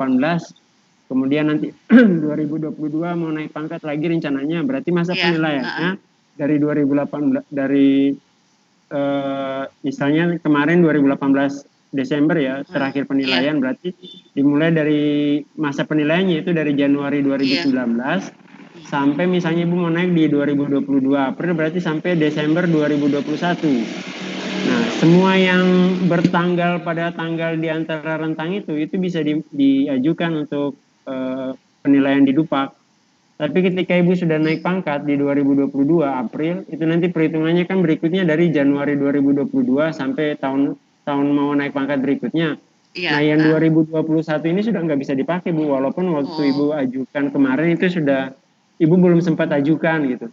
kemudian nanti 2022 mau naik pangkat lagi rencananya, berarti masa penilaiannya dari 2018 misalnya kemarin 2018 Desember ya terakhir penilaian, berarti dimulai dari masa penilaiannya itu dari Januari 2019 sampai misalnya Ibu mau naik di 2022 April, berarti sampai Desember 2021. Nah, semua yang bertanggal pada tanggal di antara rentang itu bisa diajukan untuk penilaian di Dupak. Tapi ketika Ibu sudah naik pangkat di 2022 April, itu nanti perhitungannya kan berikutnya dari Januari 2022 sampai tahun mau naik pangkat berikutnya. Nah, yang 2021 ini sudah nggak bisa dipakai Bu, walaupun waktu Ibu ajukan kemarin itu sudah Ibu belum sempat ajukan gitu.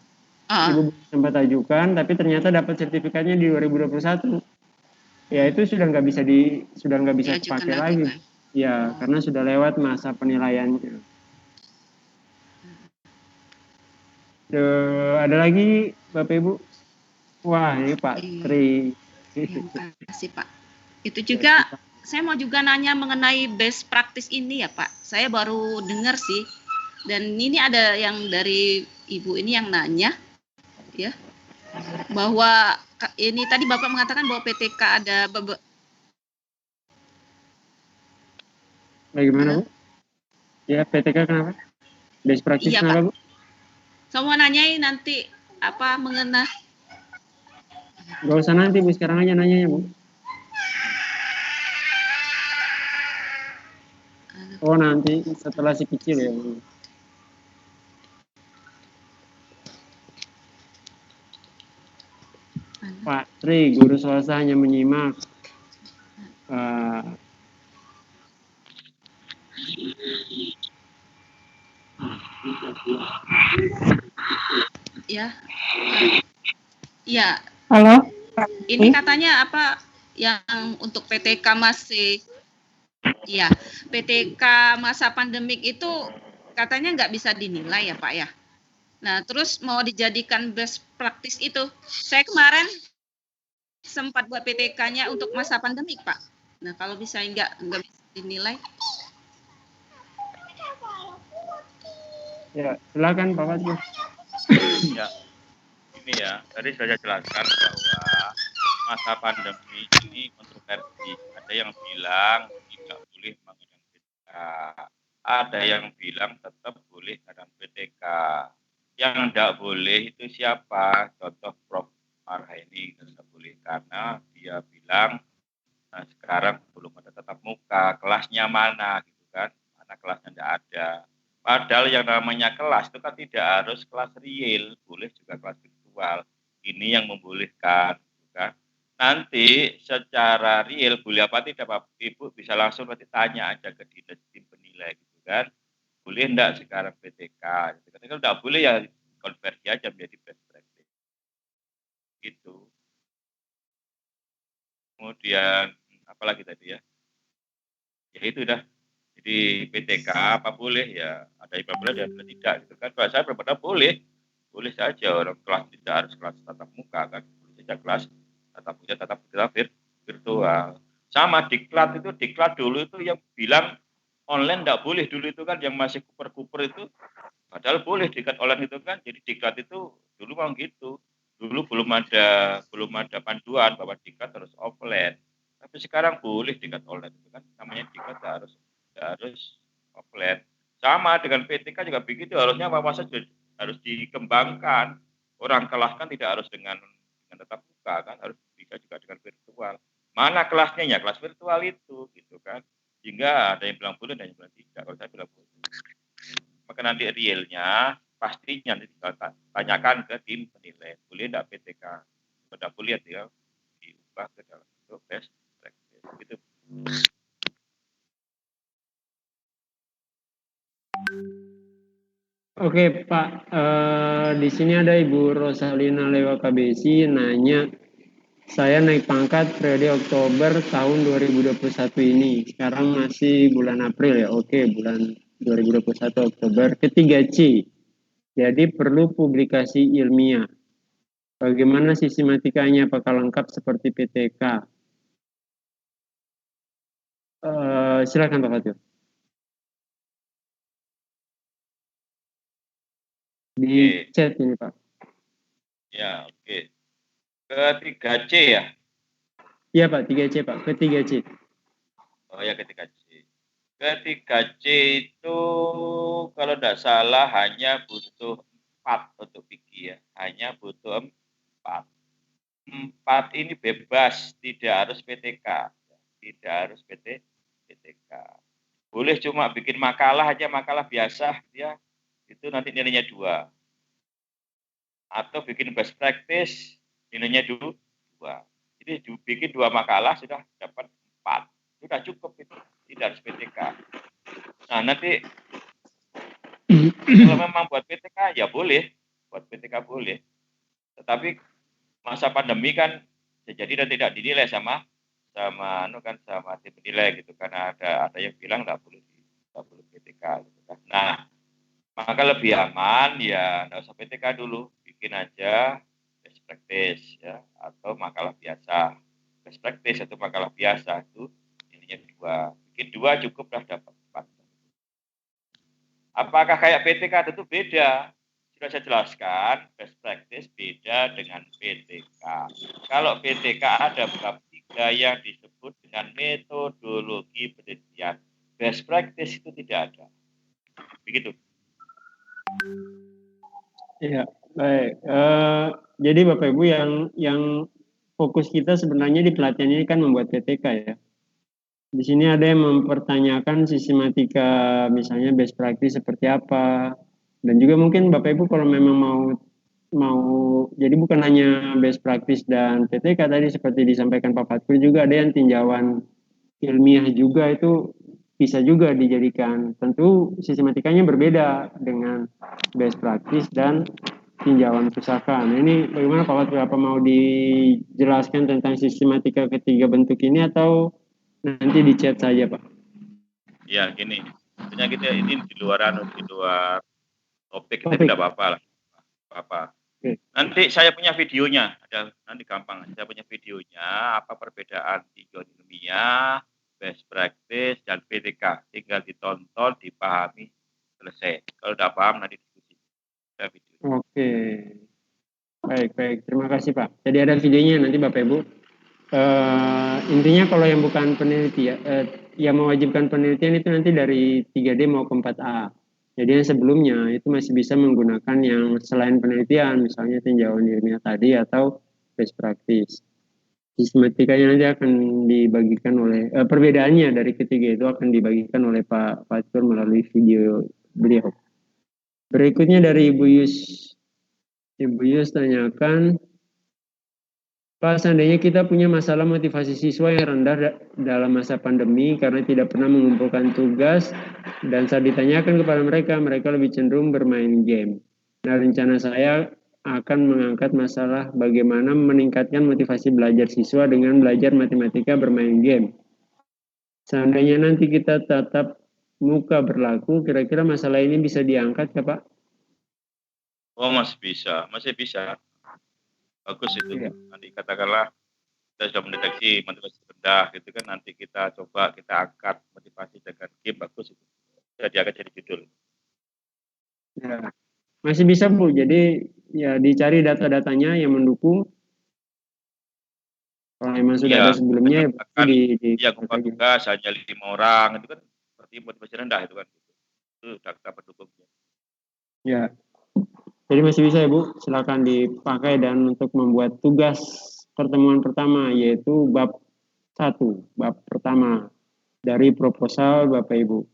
Ibu sempat ajukan, tapi ternyata dapat sertifikatnya di 2021. Ya itu sudah nggak bisa dipakai lagi. Ya, karena sudah lewat masa penilaiannya. Ada lagi Bapak Ibu? Wah, ini Pak Tri. Terima kasih Pak. Itu juga saya mau juga nanya mengenai best practice ini ya Pak. Saya baru dengar sih. Dan ini ada yang dari Ibu ini yang nanya ya, bahwa ini tadi Bapak mengatakan bahwa PTK ada Bagaimana, Bu? Ya, PTK kenapa? Best practice iya, kenapa, Bu? Saya mau nanyain nanti apa mengenai. Gak usah nanti, Bu. Sekarang aja nanyanya, Bu. Oh, nanti setelah si kecil ya. Pak Tri, guru swasta hanya menyimak. Ya. Halo. Ini katanya apa yang untuk PTK masih, ya PTK masa pandemik itu katanya nggak bisa dinilai ya Pak ya. Nah terus mau dijadikan best practice itu, saya kemarin sempat buat PTK-nya untuk masa pandemik Pak. Nah kalau bisa nggak bisa dinilai. Ya, silakan Pak Fatih. Ya, ini ya, tadi saya jelaskan bahwa masa pandemi ini kontroversi. Ada yang bilang tidak boleh mengadakan PTK, ada yang bilang tetap boleh mengadakan PTK. Yang tidak boleh itu siapa? Contoh Prof. Marhaini tidak boleh karena dia bilang nah, sekarang belum ada tatap muka, kelasnya mana gitu kan? Mana kelasnya tidak ada. Padahal yang namanya kelas itu kan tidak harus kelas real, boleh juga kelas virtual. Ini yang membolehkan, kan? Nanti secara real boleh apa tidak Bapak Ibu bisa langsung nanti tanya aja ke dinas tim penilai, gitu kan? Boleh enggak sekarang PTK? Gitu. Kalau enggak boleh ya konversi aja menjadi best practice. Gitu. Kemudian apalagi tadi ya? Ya itu dah. Jadi PTK apa boleh ya, ada yang boleh dan tidak gitu kan. Kalau saya berbeda boleh saja orang kelas tidak harus kelas tatap muka kan, boleh saja kelas tatap muka tetap virtual. Sama diklat dulu itu yang bilang online tidak boleh dulu itu kan, yang masih kuper itu, padahal boleh diklat online itu kan. Jadi diklat itu dulu memang gitu, dulu belum ada panduan bahwa diklat harus offline, tapi sekarang boleh diklat online itu kan, namanya diklat harus offline. Sama dengan PTK juga begitu, harusnya wawasan harus dikembangkan. Orang kelas kan tidak harus dengan tetap muka kan, harus bisa juga dengan virtual. Mana kelasnya ya, kelas virtual itu gitu kan. Sehingga ada yang bilang boleh dan yang bilang tidak. Kalau saya bilang boleh. Maka nanti realnya pastinya nanti tanyakan ke tim penilai, boleh tidak PTK. Sudah boleh ya diubah ke dalam bentuk best practice. Gitu. Oke Pak, di sini ada Ibu Rosalina Lewa KBC nanya, saya naik pangkat periode Oktober tahun 2021 ini, sekarang masih bulan April ya, oke bulan 2021 Oktober, ketiga C, jadi perlu publikasi ilmiah. Bagaimana sistematikanya, apakah lengkap seperti PTK? Silakan Pak Fatul. Di chat ini Pak. Ya, oke. Ketiga C ya? Iya Pak, 3C Pak, ketiga C. Oh ya, ketiga C. Ketiga C itu kalau tidak salah hanya butuh 4 untuk fikih ya. Hanya butuh 4. 4 ini bebas, tidak harus PTK. Tidak harus PTK. Boleh cuma bikin makalah aja, makalah biasa ya. Itu nanti nilainya 2. Atau bikin best practice nilainya 2. Jadi bikin 2 makalah sudah dapat 4. Sudah cukup itu, tidak harus PTK. Nah nanti kalau memang buat PTK ya boleh, buat PTK boleh. Tetapi masa pandemi kan jadi tidak dinilai sama tim penilai gitu, karena ada yang bilang nggak boleh PTK gitu kan. Nah maka lebih aman ya nggak usah PTK dulu, bikin aja best practice ya, atau makalah biasa. Best practice atau makalah biasa itu ininya 2, bikin 2 cukup lah dapat 4. Apakah kayak PTK? Tentu beda. sudah saya jelaskan, best practice beda dengan PTK. Kalau PTK ada bab 3 yang disebut dengan metodologi penelitian. Best practice itu tidak ada. Begitu. Iya, baik. Jadi Bapak Ibu yang fokus kita sebenarnya di pelatihan ini kan membuat PTK ya. Di sini ada yang mempertanyakan sistematika, misalnya best practice seperti apa. Dan juga mungkin Bapak Ibu kalau memang mau jadi bukan hanya best practice dan PTK tadi seperti disampaikan Pak Fatkul, juga ada yang tinjauan ilmiah juga, itu bisa juga dijadikan. Tentu sistematikanya berbeda dengan best practice dan tinjauan pusaka. Nah, ini bagaimana Pak Fatkul, apa mau dijelaskan tentang sistematika ketiga bentuk ini atau nanti di chat saja Pak? Ya gini, sebenarnya kita ini di luar topik, kita tidak apa-apa lah. Apa. Nanti saya punya videonya, ada nanti gampang. Saya punya videonya apa perbedaan tinjauan ilmiah, best practice dan PTK. Tinggal ditonton, dipahami, selesai. Kalau tidak paham nanti diskusi. Ada video. Oke. Baik. Terima kasih Pak. Jadi ada videonya nanti Bapak Ibu. Intinya kalau yang bukan penelitian, yang mewajibkan penelitian itu nanti dari 3D mau ke 4A. Jadi yang sebelumnya itu masih bisa menggunakan yang selain penelitian, misalnya tinjauan ilmiah tadi atau best practice. Sistematikanya nanti akan dibagikan oleh, perbedaannya dari ketiga itu akan dibagikan oleh Pak Fatkul melalui video beliau. Berikutnya dari Ibu Yus. Ibu Yus tanyakan, Pak, seandainya kita punya masalah motivasi siswa yang rendah dalam masa pandemi karena tidak pernah mengumpulkan tugas, dan saat ditanyakan kepada mereka, mereka lebih cenderung bermain game. Nah, rencana saya akan mengangkat masalah bagaimana meningkatkan motivasi belajar siswa dengan belajar matematika bermain game. Seandainya nanti kita tatap muka berlaku, kira-kira masalah ini bisa diangkat ya Pak? Oh, masih bisa. Bagus itu. Ya. Nanti katakanlah kita sudah mendeteksi motivasi rendah gitu kan, nanti kita coba kita angkat motivasi dengan game, bagus itu. Sudah diangkat jadi judul. Ya, masih bisa Bu. Jadi ya dicari data-datanya yang mendukung. Kalau memang sudah ada sebelumnya ya tugas hanya 5 orang itu kan seperti motivasi rendah itu kan. Itu data pendukungnya. Ya. Jadi masih bisa ya Bu, silakan dipakai dan untuk membuat tugas pertemuan pertama yaitu bab 1, bab pertama dari proposal Bapak Ibu.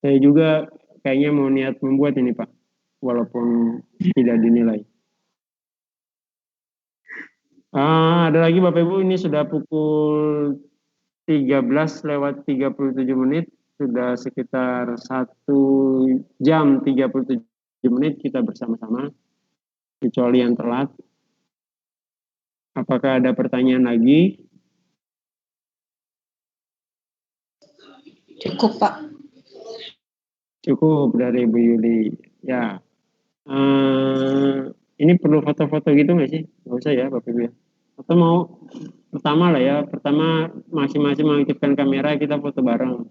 Saya juga kayaknya mau niat membuat ini Pak, walaupun tidak dinilai. Ada lagi Bapak Ibu, ini sudah pukul 13:37, sudah sekitar 1 jam 37 menit kita bersama-sama, kecuali yang telat. Apakah ada pertanyaan lagi? Cukup Pak. Cukup dari Bu Yuli. Ya. Ini perlu foto-foto gitu nggak sih? Nggak usah ya Bapak Ibu ya. Atau mau pertama lah ya, pertama masing-masing mengaktifkan kamera, kita foto bareng.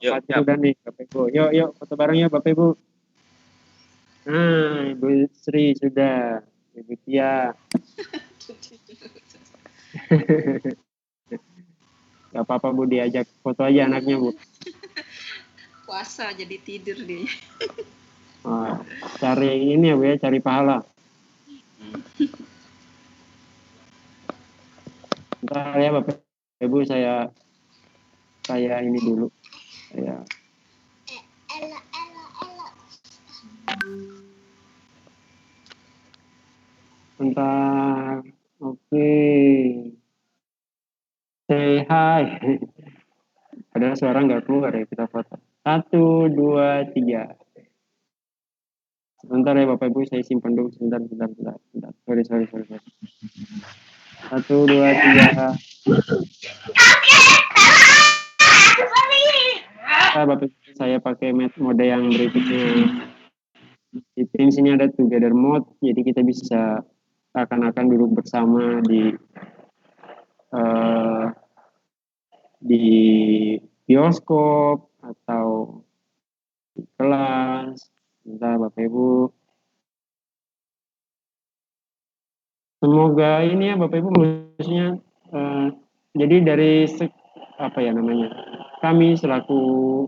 Nah, udah nih Bapak Ibu. Yuk foto bareng ya Bapak Ibu. Nah, Ibu Sri sudah, Ibu Tia. Gak apa-apa Bu, diajak foto aja anaknya Bu. Puasa jadi tidur dia. Cari ini ya Bu ya, cari pahala. Bentar ya Bapak Ibu, saya ini dulu. Bentar. Oke. Say hi. Ada suara nggak keluar ya, kita foto. 1, 2, 3. Sebentar ya Bapak Ibu, saya simpan dulu. Sebentar. Sorry. 1, 2, 3. Bapak Ibu, saya pakai mode yang berikutnya. Di Teams ini ada together mode, jadi kita bisa akan duduk bersama di di bioskop atau di kelas. Bentar Bapak Ibu. Semoga ini ya Bapak Ibu, maksudnya jadi dari apa ya namanya, kami selaku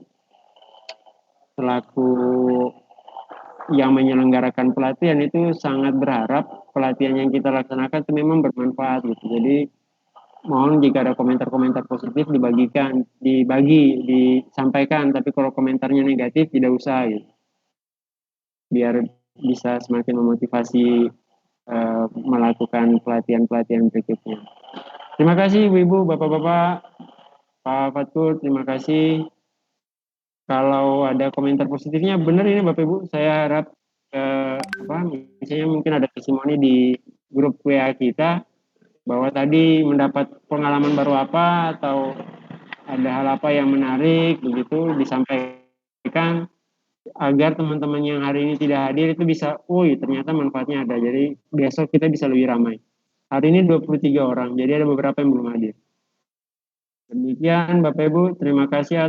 yang menyelenggarakan pelatihan itu sangat berharap pelatihan yang kita laksanakan itu memang bermanfaat gitu. Jadi mohon jika ada komentar-komentar positif disampaikan, tapi kalau komentarnya negatif tidak usah gitu. Biar bisa semakin memotivasi melakukan pelatihan-pelatihan berikutnya. Terima kasih Ibu-ibu, Bapak-bapak, Pak Fatul, terima kasih. Kalau ada komentar positifnya, benar ini Bapak Ibu, saya harap misalnya mungkin ada testimoni di grup WA kita bahwa tadi mendapat pengalaman baru apa atau ada hal apa yang menarik begitu disampaikan agar teman-teman yang hari ini tidak hadir itu bisa, ternyata manfaatnya ada. Jadi besok kita bisa lebih ramai. Hari ini 23 orang, jadi ada beberapa yang belum hadir. Demikian Bapak Ibu, terima kasih.